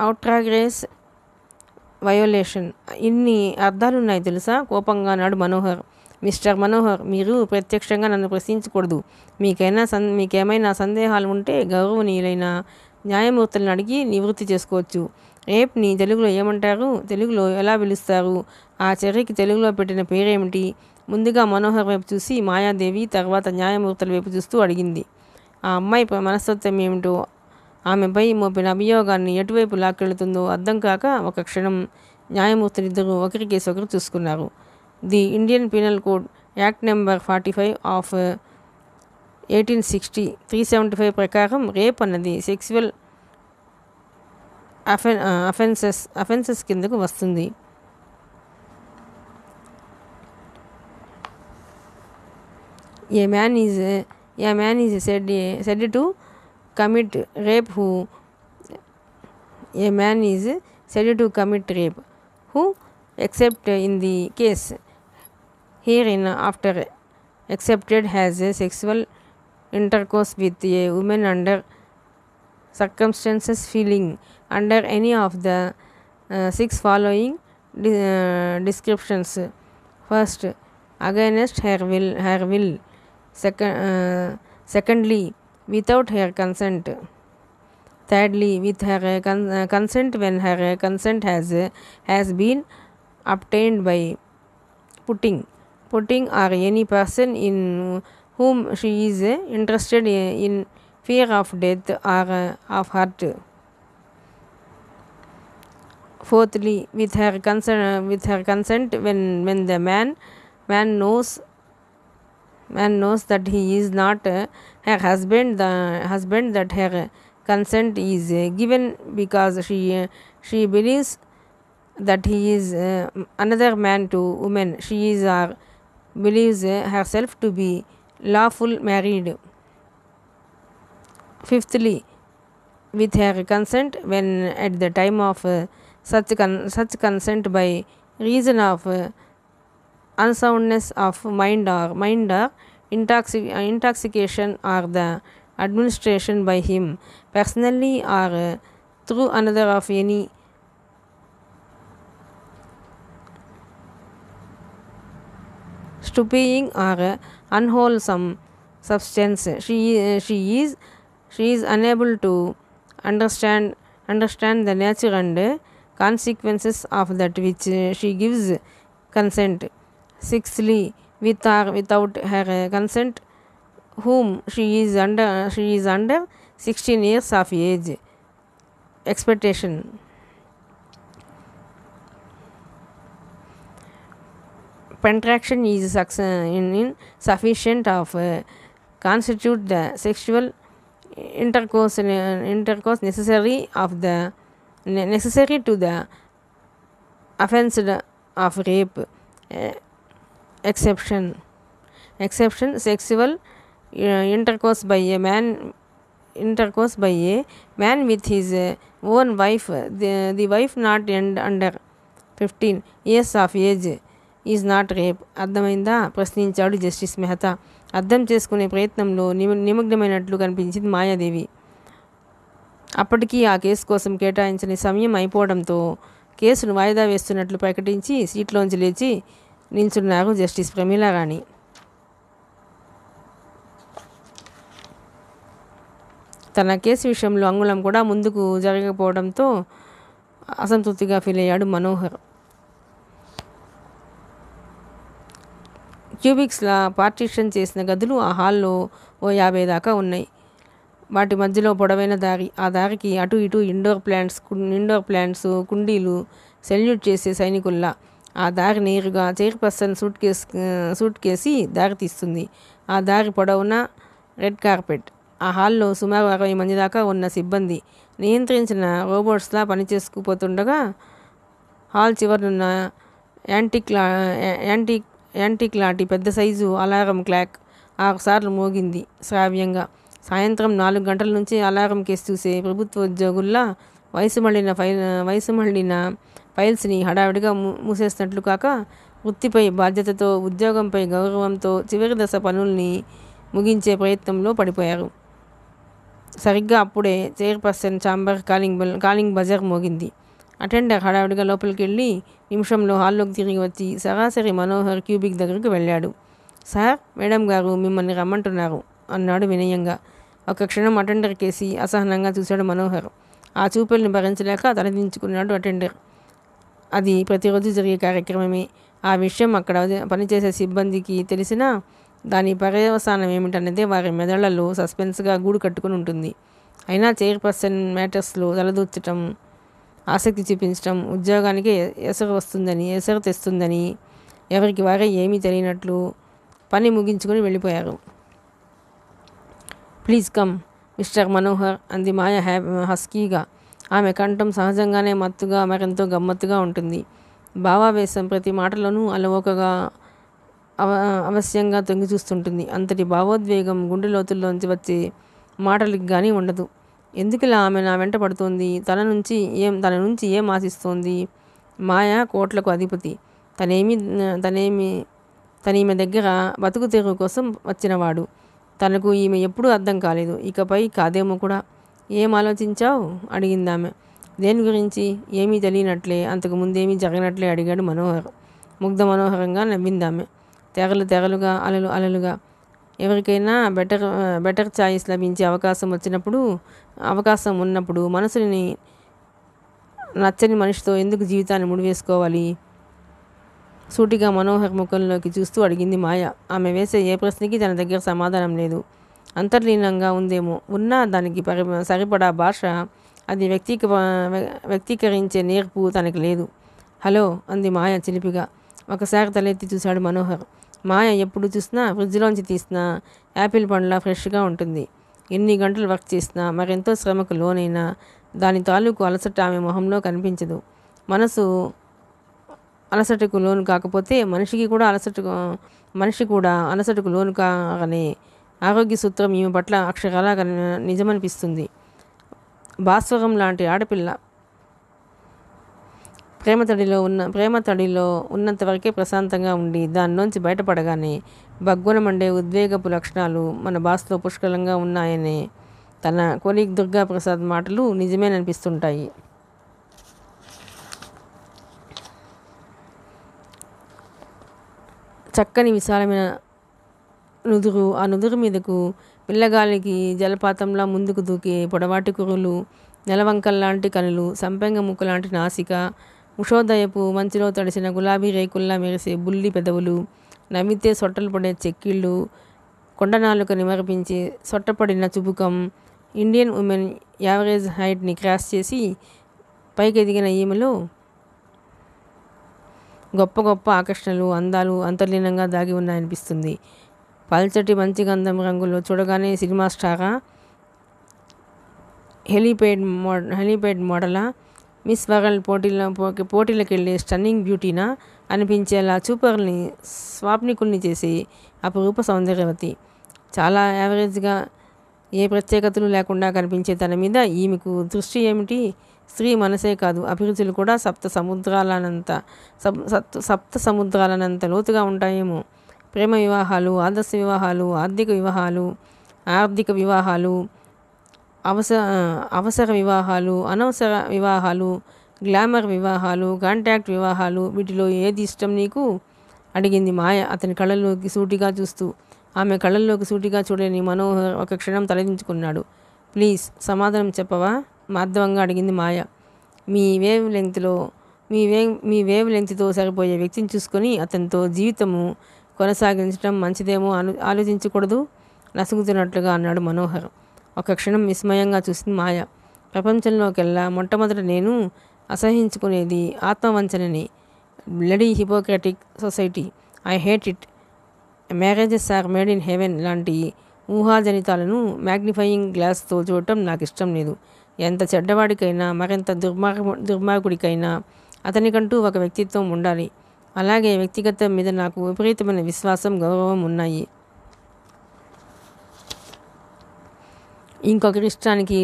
outrageous violation. ఇన్ని అర్థాలున్నాయి తెలుసా? కోపంగా అన్నాడు Manohar. Mister Manohar, మీరు ప్రత్యక్షంగా నన్ను ప్రశ్నించకూడదు. మీకేమైనా సందేహాలు ఉంటే గౌరవనీయులైన న్యాయమూర్తులను అడిగి నివృత్తి చేసుకోవచ్చు. రేప్ని తెలుగులో ఏమంటారు? తెలుగులో ఎలా పిలుస్తారు? ఆ చర్యకి తెలుగులో పెట్టిన పేరేమిటి? ముందుగా మనోహర్ వైపు చూసి మాయాదేవి, తర్వాత న్యాయమూర్తుల వైపు చూస్తూ అడిగింది. ఆ అమ్మాయి మనస్తత్వం ఏమిటో, ఆమెపై మోపిన అభియోగాన్ని ఎటువైపు లాక్కెళ్తుందో అర్థం కాక ఒక క్షణం న్యాయమూర్తులిద్దరూ ఒకరికేసి ఒకరు చూసుకున్నారు. The Indian penal code act number 45 of 1860 375 ప్రకారం రేప్ అన్నది సెక్సువల్ అఫెన్సెస్ కిందకు వస్తుంది. ఏ man is said to commit rape who except in the case herein after accepted has a sexual intercourse with a woman under circumstances feeling under any of the 6 following descriptions. First, against her will. Secondly, without her consent. Thirdly, with her consent when her consent has been obtained by putting or any person in whom she is interested in fear of death or of hurt. Fourthly, with her consent when the man knows that he is not her husband, that her consent is given because she believes that he is another man to woman. She is or believes herself to be lawful married. Fifthly, with her consent when at the time of such consent by reason of unsoundness of mind or intoxication or the administration by him personally or through another of any stupefying or unwholesome substance. She is unable to understand the nature and consequences of that which she gives consent. Sixthly, with or without her consent, whom she is under 16 years of age. Expectation. Penetration is insufficient of constitute the sexual intercourse necessary to the offense of rape. Exception. Sexual intercourse by a man with his own wife, the wife not under 15 years of age is not rape. అర్థమైందా? ప్రశ్నించాడు justice Mehta. అర్థం చేసుకునే ప్రయత్నంలో నిమగ్నమైనట్లు కనిపించింది మాయాదేవి. అప్పటికీ ఆ case కోసం కేటాయించిన సమయం అయిపోవడంతో కేసును వాయిదా వేస్తున్నట్లు ప్రకటించి సీట్లోంచి లేచి నిల్చున్నారు జస్టిస్ ప్రమీలారాణి. తన కేసు విషయంలో అంగుళం కూడా ముందుకు జరగకపోవడంతో అసంతృప్తిగా ఫీల్ అయ్యాడు మనోహర్. క్యూబిక్స్లా పార్టీషన్ చేసిన గదులు ఆ హాల్లో ఓ 50 దాకా ఉన్నాయి. వాటి మధ్యలో పొడవైన దారి. ఆ దారికి అటు ఇటు ఇండోర్ ప్లాంట్స్, కుండీలు, సెల్యూట్ చేసే సైనికుల్లా. ఆ దారి నేరుగా చైర్పర్సన్ సూట్ కేసి దారి తీస్తుంది. ఆ దారి పొడవునా రెడ్ కార్పెట్. ఆ హాల్లో సుమారు 60 మంది దాకా ఉన్న సిబ్బంది నియంత్రించిన రోబోట్స్లా పనిచేసుకుపోతుండగా హాల్ చివరనున్న యాంటిక్ యాంటిక్ లాంటి పెద్ద సైజు అలారం క్లాక్ 6 సార్లు మోగింది శ్రావ్యంగా. సాయంత్రం 4 గంటల నుంచి అలారం కేసు చూసే ప్రభుత్వ ఉద్యోగుల్లా వయసు మళ్ళిన ఫైల్స్ని హడావిడిగా మూసేసినట్లు కాక, వృత్తిపై బాధ్యతతో, ఉద్యోగంపై గౌరవంతో చివరి దశ పనుల్ని ముగించే ప్రయత్నంలో పడిపోయారు. సరిగ్గా అప్పుడే చైర్పర్సన్ ఛాంబర్ కాలింగ్ బజర్ మోగింది. అటెండర్ హడావిడిగా లోపలికి వెళ్ళి నిమిషంలో హాల్లోకి తిరిగి వచ్చి సరాసరి మనోహర్ క్యూబిక్ దగ్గరికి వెళ్ళాడు. సార్, మేడం గారు మిమ్మల్ని రమ్మంటున్నారు అన్నాడు వినయంగా. ఒక క్షణం అటెండర్ కేసి అసహనంగా చూశాడు మనోహర్. ఆ చూపుల్ని భరించలేక తలదించుకున్నాడు అటెండర్. అది ప్రతిరోజు జరిగే కార్యక్రమమే. ఆ విషయం అక్కడ పనిచేసే సిబ్బందికి తెలిసినా దాని పర్యవసానం ఏమిటన్నదే వారి మెదళ్లలో సస్పెన్స్గా గూడు కట్టుకుని ఉంటుంది. అయినా చైర్పర్సన్ మ్యాటర్స్లో తలదూర్చటం, ఆసక్తి చూపించటం ఉద్యోగానికి ఎసరు తెస్తుందని ఎవరికి వారే ఏమీ తెలియనట్లు పని ముగించుకొని వెళ్ళిపోయారు. ప్లీజ్ కమ్ మిస్టర్ మనోహర్ అంది మాయ హస్కీగా. ఆమె కంఠం సహజంగానే మత్తుగా మరెంతో గమ్మత్తుగా ఉంటుంది. భావావేశం ప్రతి మాటలోనూ అలవోకగా అవశ్యంగా తొంగి చూస్తుంటుంది. అంతటి భావోద్వేగం గుండె లోతుల్లోంచి వచ్చే మాటలకి కానీ ఉండదు. ఎందుకిలా ఆమె నా వెంట పడుతోంది? తన నుంచి ఏం ఆశిస్తోంది? మాయ కోట్లకు అధిపతి. తనీమె దగ్గర బతుకు తెరువు కోసం వచ్చినవాడు. తనకు ఈమె ఎప్పుడూ అర్థం కాలేదు, ఇకపై కాదేమో కూడా. ఏం ఆలోచించావు? అడిగిందామె. దేని గురించి? ఏమీ తెలియనట్లే, అంతకు ముందేమీ జరగనట్లే అడిగాడు మనోహర్. ముగ్ధ మనోహరంగా నవ్విందామె. తెరలుగా అలలుగా. ఎవరికైనా బెటర్ ఛాయిస్ లభించే అవకాశం ఉన్నప్పుడు మనసుని నచ్చని మనిషితో ఎందుకు జీవితాన్ని ముడివేసుకోవాలి? సూటిగా మనోహర్ ముఖంలోకి చూస్తూ అడిగింది మాయ. ఆమె వేసే ఏ ప్రశ్నకి తన దగ్గర సమాధానం లేదు. అంతర్లీనంగా ఉందేమో, ఉన్నా దానికి సరిపడా భాష, అది వ్యక్తీకరించే నేర్పు తనకి లేదు. హలో అంది మాయ చిలిపిగా. ఒకసారి తలెత్తి చూశాడు మనోహర్. మాయ ఎప్పుడు చూసినా ఫ్రిడ్జ్లోంచి తీసిన యాపిల్ పండ్లా ఫ్రెష్గా ఉంటుంది. ఎన్ని గంటలు వర్క్ చేసినా, మరెంతో శ్రమకు లోనైనా దాని తాలూకు అలసట ఆమె మొహంలో కనిపించదు. మనసు అలసటకు లోను కాకపోతే మనిషి కూడా అలసటకు లోను కాగానే ఆరోగ్య సూత్రం ఈమె పట్ల అక్షరాలా నిజమనిపిస్తుంది. భాస్వరం లాంటి ఆడపిల్ల ప్రేమతడిలో ఉన్నంతవరకే ప్రశాంతంగా ఉండి దానిలోంచి బయటపడగానే బగ్గునమండే ఉద్వేగపు లక్షణాలు మన బాస్లో పుష్కలంగా ఉన్నాయనే తన కొలీగ్ దుర్గాప్రసాద్ మాటలు నిజమేననిపిస్తుంటాయి. చక్కని విశాలమైన నుదురు, ఆ నుదురు మీదకు పిల్లగాలికి జలపాతంలా ముందుకు దూకే పొడవాటి కురులు, నెలవంకల్లాంటి కనులు, సంపెంగ ముక్కు లాంటి నాసిక, ఉషోదయపు మంచులో తడిసిన గులాబీ రేకుల్లా మెరిసే బుల్లి పెదవులు, నవ్వితే సొట్టలు పడే చెక్కిళ్ళు, కొండనాలుక నిమరపించే సొట్టపడిన చుబుకం. ఇండియన్ ఉమెన్ యావరేజ్ హైట్ని క్రాస్ చేసి పైకి ఎదిగిన ఈమెలో గొప్ప గొప్ప ఆకర్షణలు, అందాలు అంతర్లీనంగా దాగి ఉన్నాయనిపిస్తుంది. పల్చటి మంచి గంధం రంగులో చూడగానే సినిమా స్టారా, హెలీపేడ్ మోడలా, మిస్ వరల్డ్ పోటీలకు వెళ్ళే స్టన్నింగ్ బ్యూటీనా అనిపించేలా చూపర్ని స్వాప్నికుల్ని చేసి అపరూప సౌందర్యవతి. చాలా యావరేజ్గా ఏ ప్రత్యేకతలు లేకుండా కనిపించే తన మీద ఈమెకు దృష్టి ఏమిటి? స్త్రీ మనసే కాదు, అభిరుచులు కూడా సప్త సముద్రాలనంత లోతుగా ఉంటాయేమో. ప్రేమ వివాహాలు, ఆదర్శ వివాహాలు, ఆర్థిక వివాహాలు, అవసర వివాహాలు, అనవసర వివాహాలు, గ్లామర్ వివాహాలు, కాంటాక్ట్ వివాహాలు, వీటిలో ఏది ఇష్టం నీకు? అడిగింది మాయ అతని కళ్ళల్లోకి సూటిగా చూస్తూ. ఆమె కళ్ళల్లోకి సూటిగా చూడని మనోహర్ ఒక క్షణం తలదించుకున్నాడు. ప్లీజ్ సమాధానం చెప్పవా? మార్ధవంగా అడిగింది మాయ. మీ వేవ్ లెంగ్త్తో సరిపోయే వ్యక్తిని చూసుకొని అతనితో జీవితము కొనసాగించడం మంచిదేమో ఆలోచించకూడదు? నసుగుతున్నట్లుగా అన్నాడు మనోహర్. ఒక క్షణం విస్మయంగా చూసింది మాయ. ప్రపంచంలోకెల్లా మొట్టమొదట నేను అసహించుకునేది ఆత్మవంచనని. Bloody hypocritic society, I hate it. Marriages are made in heaven లాంటి ఊహాజనితాలను మ్యాగ్నిఫయింగ్ గ్లాస్తో చూడటం నాకు ఇష్టం లేదు. ఎంత చెడ్డవాడికైనా, మరింత దుర్మార్గుడికైనా అతనికంటూ ఒక వ్యక్తిత్వం ఉండాలి. అలాగే వ్యక్తిగతం మీద నాకు విపరీతమైన విశ్వాసం, గౌరవం ఉన్నాయి. ఇంకొకరి ఇష్టానికి,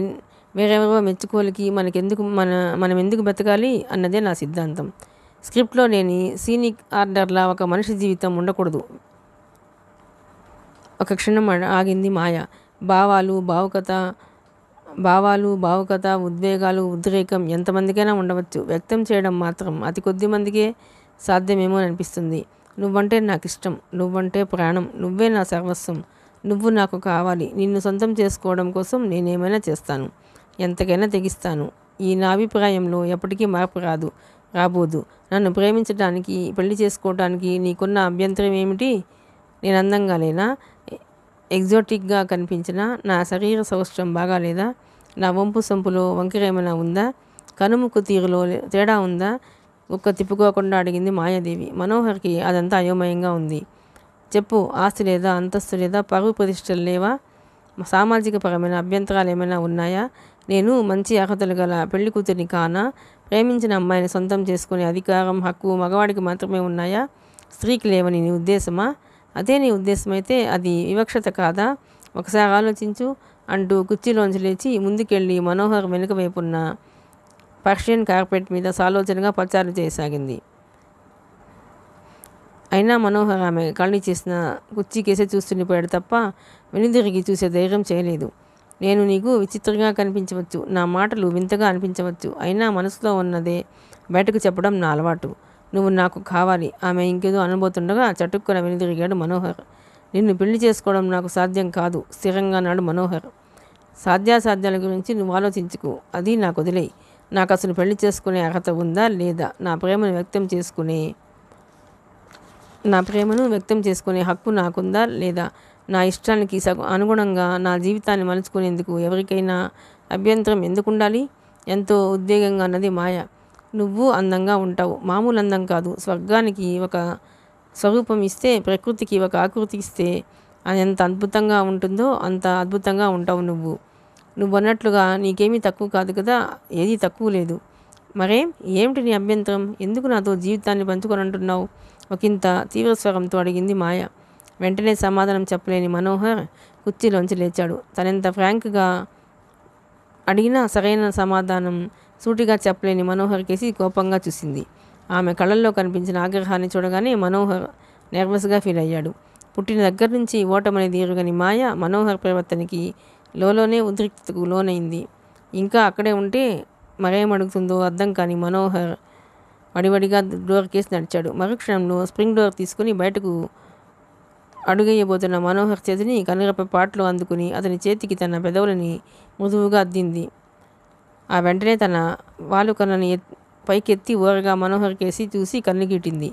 వేరెవరో మెచ్చుకోలికి మనం ఎందుకు బతకాలి అన్నదే నా సిద్ధాంతం. స్క్రిప్ట్లో లేని సీనిక్ ఆర్డర్లా ఒక మనిషి జీవితం ఉండకూడదు. ఒక క్షణం ఆగింది మాయ. భావాలు, ఉద్వేగాలు, ఉద్రేకం ఎంతమందికైనా ఉండవచ్చు. వ్యక్తం చేయడం మాత్రం అతి కొద్ది మందికే సాధ్యమేమో అనిపిస్తుంది. నువ్వంటే నాకు ఇష్టం, నువ్వంటే ప్రాణం, నువ్వే నా సర్వస్వం, నువ్వు నాకు కావాలి. నిన్ను సొంతం చేసుకోవడం కోసం నేనేమైనా చేస్తాను, ఎంతకైనా తెగిస్తాను. ఈ నా అభిప్రాయంలో ఎప్పటికీ మార్పు రాబోదు. నన్ను ప్రేమించడానికి, పెళ్లి చేసుకోవడానికి నీకున్న అభ్యంతరం ఏమిటి? నేను అందంగా లేనా? ఎగ్జోటిక్గా కనిపించినా? నా శరీర సౌష్ఠవం బాగాలేదా? నా వంపు సొంపులో వంకర ఏమైనా ఉందా? కనుముక్కు తీరులో తేడా ఉందా? ఒక్క తిప్పుకోకుండా అడిగింది మాయాదేవి. మనోహర్కి అదంతా అయోమయంగా ఉంది. చెప్పు, ఆస్తి లేదా, అంతస్తు లేదా, పరువు ప్రతిష్టలు లేవా? సామాజిక పరమైన అభ్యంతరాలు ఏమైనా ఉన్నాయా? నేను మంచి అర్హతలు గల పెళ్లి కూతురిని కానా? ప్రేమించిన అమ్మాయిని సొంతం చేసుకునే అధికారం, హక్కు మగవాడికి మాత్రమే ఉన్నాయా? స్త్రీకి లేవని నీ ఉద్దేశమా? అదే నీ ఉద్దేశమైతే అది వివక్షత కాదా? ఒకసారి ఆలోచించు అంటూ కుర్చీలోంచి లేచి ముందుకెళ్ళి మనోహర్ వెనుక వైపున్న పర్షియన్ కార్పెట్ మీద సాలోచనగా పచారు చేయసాగింది. అయినా మనోహర్ ఆమె ఖాళీ చేసిన కుర్చీకేసే చూస్తుండిపోయాడు తప్ప వెనుదిరిగి చూసే ధైర్యం చేయలేదు. నేను నీకు విచిత్రంగా కనిపించవచ్చు, నా మాటలు వింతగా అనిపించవచ్చు, అయినా మనసులో ఉన్నదే బయటకు చెప్పడం నా అలవాటు. నువ్వు నాకు కావాలి. ఆమె ఇంకేదో అనబోతుండగా చటుక్కున వెనుదిరిగాడు మనోహర్. నిన్ను పెళ్లి చేసుకోవడం నాకు సాధ్యం కాదు, స్థిరంగా అన్నాడు మనోహర్. సాధ్యాసాధ్యాల గురించి నువ్వు ఆలోచించుకు, అది నాకు వదిలేయి. నాకు అసలు పెళ్లి చేసుకునే అర్హత ఉందా లేదా? నా ప్రేమను వ్యక్తం చేసుకునే హక్కు నాకుందా లేదా? నా ఇష్టానికి అనుగుణంగా నా జీవితాన్ని మలుచుకునేందుకు ఎవరికైనా అభ్యంతరం ఎందుకు ఉండాలి? ఎంతో ఉద్వేగంగా అన్నది మాయ. నువ్వు అందంగా ఉంటావు, మామూలు అందం కాదు. స్వర్గానికి ఒక స్వరూపం ఇస్తే, ప్రకృతికి ఒక ఆకృతి ఇస్తే అది ఎంత అద్భుతంగా ఉంటుందో అంత అద్భుతంగా ఉంటావు నువ్వు అన్నట్లుగా నీకేమీ తక్కువ కాదు కదా, ఏదీ తక్కువ లేదు. మరేం, ఏమిటి నీ అభ్యంతరం? ఎందుకు నాతో జీవితాన్ని పంచుకొని అంటున్నావు? ఒకంత తీవ్ర స్వరంతో అడిగింది మాయ. వెంటనే సమాధానం చెప్పలేని మనోహర్ కుర్చీలోంచి లేచాడు. తనెంత ఫ్రాంక్గా అడిగినా సరైన సమాధానం సూటిగా చెప్పలేని మనోహర్ కేసి కోపంగా చూసింది. ఆమె కళ్ళల్లో కనిపించిన ఆగ్రహాన్ని చూడగానే మనోహర్ నర్వస్గా ఫీల్ అయ్యాడు. పుట్టిన దగ్గర నుంచి ఓటమనేది ఎరుగని మాయ మనోహర్ ప్రవర్తనకి లోలోనే ఉద్రిక్తతకు లోనైంది. ఇంకా అక్కడే ఉంటే మరేమడుగుతుందో అర్థం కాని మనోహర్ వడివడిగా డోర్ కేసి నడిచాడు. మరుక్షణంలో స్ప్రింగ్ డోర్ తీసుకుని బయటకు అడుగేయబోతున్న మనోహర్ చేతిని కనురెప్ప పాటలో అందుకుని అతని చేతికి తన పెదవులని మృదువుగా అద్దింది. ఆ వెంటనే తన వాలుకన్నని పైకెత్తి ఓరగా మనోహర్ కేసి చూసి కన్నుగీటింది.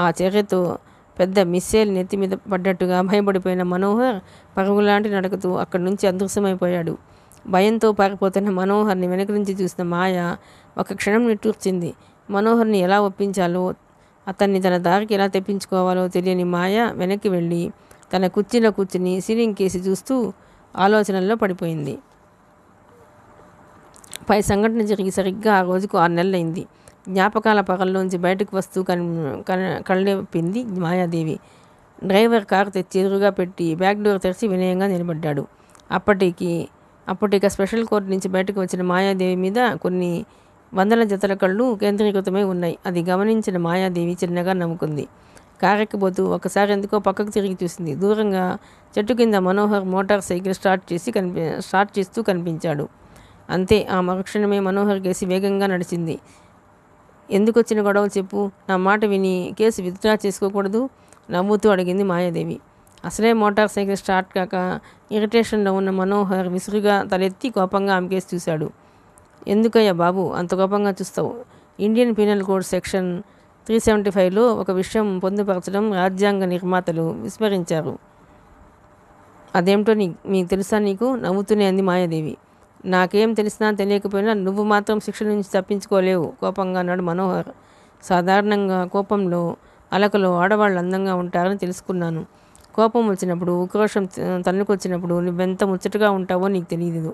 ఆ చర్యతో పెద్ద మిస్సైల్ నెత్తి మీద పడ్డట్టుగా భయపడిపోయిన మనోహర్ పరుగులాంటి నడకతో అక్కడి నుంచి అదృశ్యమైపోయాడు. భయంతో పారిపోతున్న మనోహర్ని వెనక నుంచి చూసిన మాయ ఒక క్షణం నిట్టూర్చింది. మనోహర్ని ఎలా ఒప్పించాలో, అతన్ని తన దారికి ఎలా తెప్పించుకోవాలో తెలియని మాయ వెనక్కి వెళ్ళి తన కుర్చీలో కూర్చుని సీలింగ్ కేసి చూస్తూ ఆలోచనల్లో పడిపోయింది. పై సంఘటన జరిగి సరిగ్గా ఆ రోజుకు 6 నెలలైంది. జ్ఞాపకాల పగల్లోంచి బయటకు వస్తూ కళ్ళెప్పింది మాయాదేవి. డ్రైవర్ కారు తెచ్చి ఎదురుగా పెట్టి బ్యాక్ డోర్ తెరిచి వినయంగా నిలబడ్డాడు. అప్పటిక స్పెషల్ కోర్టు నుంచి బయటకు వచ్చిన మాయాదేవి మీద కొన్ని వందల జతల కళ్ళు కేంద్రీకృతమై ఉన్నాయి. అది గమనించిన మాయాదేవి చిన్నగా నవ్వుకుంది. కారెక్కబోతూ ఒకసారి ఎందుకో పక్కకు తిరిగి చూసింది. దూరంగా చెట్టు కింద మనోహర్ మోటార్ సైకిల్ స్టార్ట్ చేస్తూ కనిపించాడు. అంతే, ఆ మరుక్షణమే మనోహర్ కేసి వేగంగా నడిచింది. ఎందుకొచ్చిన గొడవ చెప్పు, నా మాట విని కేసు విత్డ్రా చేసుకోకూడదు? నవ్వుతూ అడిగింది మాయాదేవి. అసలే మోటార్ సైకిల్ స్టార్ట్ కాక ఇరిటేషన్లో ఉన్న మనోహర్ విసురుగా తలెత్తి కోపంగా ఆమె కేసు చూశాడు. ఎందుకయ్యా బాబు అంత కోపంగా చూస్తావు? ఇండియన్ పీనల్ కోడ్ సెక్షన్ 375లో ఒక విషయం పొందుపరచడం రాజ్యాంగ నిర్మాతలు విస్మరించారు. అదేమిటో మీకు తెలుసా నీకు? నవ్వుతూనే అంది మాయాదేవి. నాకేం తెలిసినా తెలియకపోయినా నువ్వు మాత్రం శిక్ష నుంచి తప్పించుకోలేవు, కోపంగా అన్నాడు మనోహర్. సాధారణంగా కోపంలో అలకలో ఆడవాళ్ళు అందంగా ఉంటారని తెలుసుకున్నాను. కోపం వచ్చినప్పుడు, ఉక్రోషం తన్నుకొచ్చినప్పుడు నువ్వెంత ముచ్చటగా ఉంటావో నీకు తెలియదు.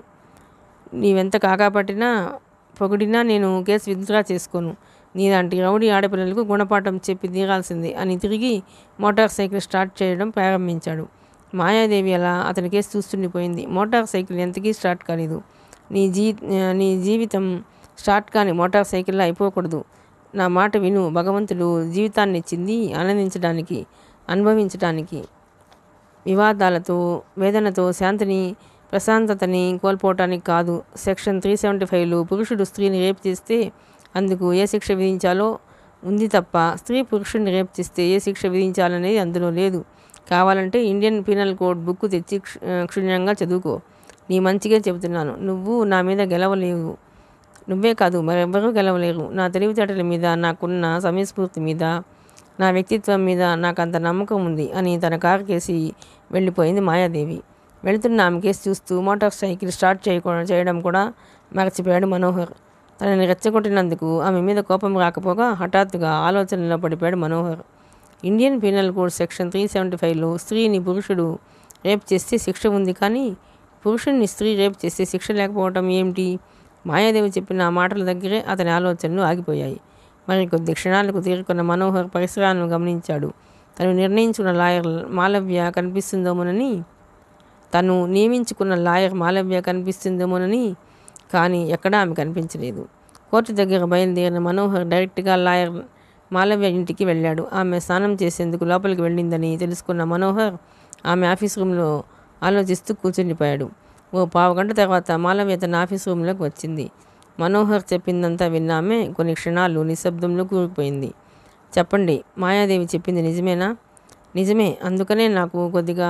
నీవెంత కాకాపట్టినా పొగిడినా నేను కేసు విత్డ్రా చేసుకోను. నీలాంటి రౌడీ ఆడపిల్లలకు గుణపాఠం చెప్పి తీరాల్సిందే అని తిరిగి మోటార్ సైకిల్ స్టార్ట్ చేయడం ప్రారంభించాడు. మాయాదేవి అలా అతని కేసు చూస్తుండిపోయింది. మోటార్ సైకిల్ ఎంతకీ స్టార్ట్ కాలేదు. నీ జీవితం స్టార్ట్ కాని మోటార్ సైకిల్లో అయిపోకూడదు. నా మాట విను. భగవంతుడు జీవితాన్ని ఇచ్చింది ఆనందించడానికి, అనుభవించడానికి, వివాదాలతో వేదనతో శాంతిని ప్రశాంతతని కోల్పోవటానికి కాదు. సెక్షన్ 375లో పురుషుడు స్త్రీని రేప్ చేస్తే అందుకు ఏ శిక్ష విధించాలో ఉంది తప్ప స్త్రీ పురుషుడిని రేప్ చేస్తే ఏ శిక్ష విధించాలనేది అందులో లేదు. కావాలంటే ఇండియన్ పీనల్ కోడ్ బుక్ తెచ్చి క్షుణ్ణంగా చదువుకో. నీ మంచిగా చెబుతున్నాను. నువ్వు నా మీద గెలవలేవు. నువ్వే కాదు మరెవ్వరూ గెలవలేరు. నా తెలివితేటల మీద, నాకున్న సమయస్ఫూర్తి మీద, నా వ్యక్తిత్వం మీద నాకు అంత నమ్మకం ఉంది అని తన కారు కేసి వెళ్ళిపోయింది మాయాదేవి. వెళుతున్న ఆమె కేసు చూస్తూ మోటార్ సైకిల్ స్టార్ట్ చేయడం కూడా మర్చిపోయాడు మనోహర్. తనని రెచ్చగొట్టినందుకు ఆమె మీద కోపం రాకపోగా హఠాత్తుగా ఆలోచనలో పడిపోయాడు Manohar. Indian penal code section 375లో స్త్రీని పురుషుడు రేప్ చేస్తే శిక్ష ఉంది, కానీ పురుషుడిని స్త్రీ రేప్ చేస్తే శిక్ష లేకపోవటం ఏమిటి? మాయాదేవి చెప్పిన ఆ మాటల దగ్గరే అతని ఆలోచనలు ఆగిపోయాయి. మరి కొద్ది క్షణాలకు తీరుకున్న మనోహర్ పరిసరాలను గమనించాడు. తను నిర్ణయించుకున్న లాయర్ మాలవ్య కనిపిస్తుందేమోనని కానీ ఎక్కడా ఆమె కనిపించలేదు. కోర్టు దగ్గర బయలుదేరిన మనోహర్ డైరెక్ట్గా లాయర్ మాలవ్య ఇంటికి వెళ్ళాడు. ఆమె స్నానం చేసేందుకు లోపలికి వెళ్ళిందని తెలుసుకున్న మనోహర్ ఆమె ఆఫీస్ రూమ్లో ఆలోచిస్తూ కూర్చుండిపోయాడు. ఓ పావుగంట తర్వాత మాలవ్య తన ఆఫీస్ రూమ్లోకి వచ్చింది. మనోహర్ చెప్పిందంతా విన్నామే కొన్ని క్షణాలు నిశ్శబ్దంలో కూరుకుపోయింది. చెప్పండి, మాయాదేవి చెప్పింది నిజమేనా? నిజమే. అందుకనే నాకు కొద్దిగా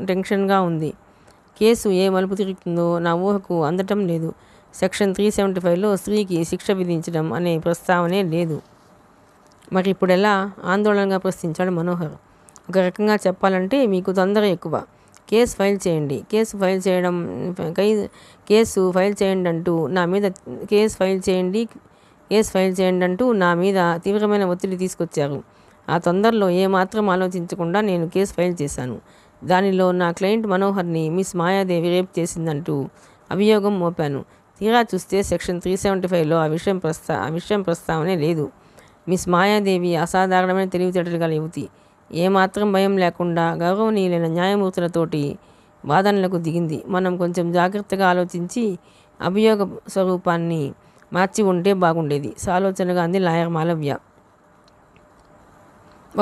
టెన్షన్గా ఉంది. కేసు ఏ మలుపు తిరుగుతుందో నా ఊహకు అందటం లేదు. సెక్షన్ 375లో స్త్రీకి శిక్ష విధించడం అనే ప్రస్తావనే లేదు. మరి ఇప్పుడు ఎలా? ఆందోళనగా ప్రశ్నించాడు మనోహర్. ఒక రకంగా చెప్పాలంటే మీకు తొందర ఎక్కువ. కేసు ఫైల్ చేయండి అంటూ నా మీద తీవ్రమైన ఒత్తిడి తీసుకొచ్చారు. ఆ తొందరలో ఏమాత్రం ఆలోచించకుండా నేను కేసు ఫైల్ చేశాను. దానిలో నా క్లయింట్ మనోహర్ని మిస్ మాయాదేవి రేప్ చేసిందంటూ అభియోగం మోపాను. తీరా చూస్తే సెక్షన్ 375లో ఆ విషయం ప్రస్తావనే లేదు. మిస్ మాయాదేవి అసాధారణమైన తెలివితేటలు గల యువతి. ఏమాత్రం భయం లేకుండా గౌరవనీయులైన న్యాయమూర్తులతోటి వాదనలకు దిగింది. మనం కొంచెం జాగ్రత్తగా ఆలోచించి అభియోగ స్వరూపాన్ని మార్చి ఉంటే బాగుండేది సాలోచనగా అంది లాయర్ మాలవ్య.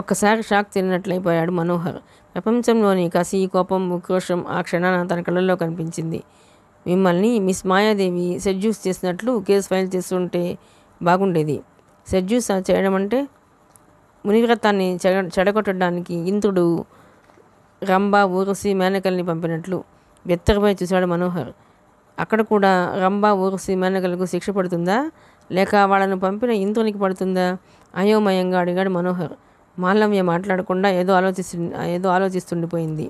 ఒక్కసారి షాక్ తిరిగినట్లయిపోయాడు మనోహర్. ప్రపంచంలోని కసి, కోపం, ఉక్రోషం ఆ క్షణాన తన కళ్ళల్లో కనిపించింది. మిమ్మల్ని మిస్ మాయాదేవి సెడ్యూస్ చేసినట్లు కేసు ఫైల్ చేస్తుంటే బాగుండేది. సెడ్యూస్ చేయడం అంటే మునివ్రతాన్ని చెడగొట్టడానికి ఇంద్రుడు రంభ, ఊర్వశి, మేనకల్ని పంపినట్లు బెత్తరపై చూశాడు మనోహర్. అక్కడ కూడా రంభ, ఊర్వశి, మేనకలకు శిక్ష పడుతుందా, లేక వాళ్ళను పంపిన ఇంద్రునికి పడుతుందా? అయోమయంగా అడిగాడు మనోహర్. మాలవ్య మాట్లాడకుండా ఏదో ఆలోచిస్తుండిపోయింది.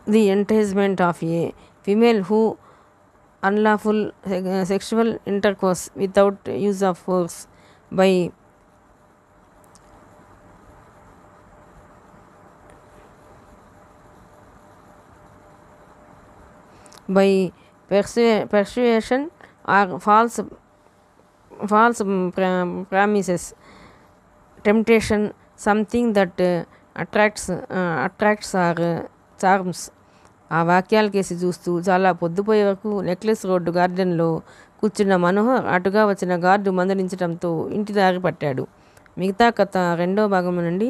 The engagement of a female who unlawful sexual intercourse without use of force by persuasion or false promises, temptation, something that attracts or charms. ఆ వాక్యాల కేసి చూస్తూ చాలా పొద్దుపోయే వరకు నెక్లెస్ రోడ్డు గార్డెన్లో కూర్చున్న మనోహర్ అటుగా వచ్చిన గార్డు మందలించడంతో ఇంటి దారి పట్టాడు. మిగతా కథ రెండో భాగం నుండి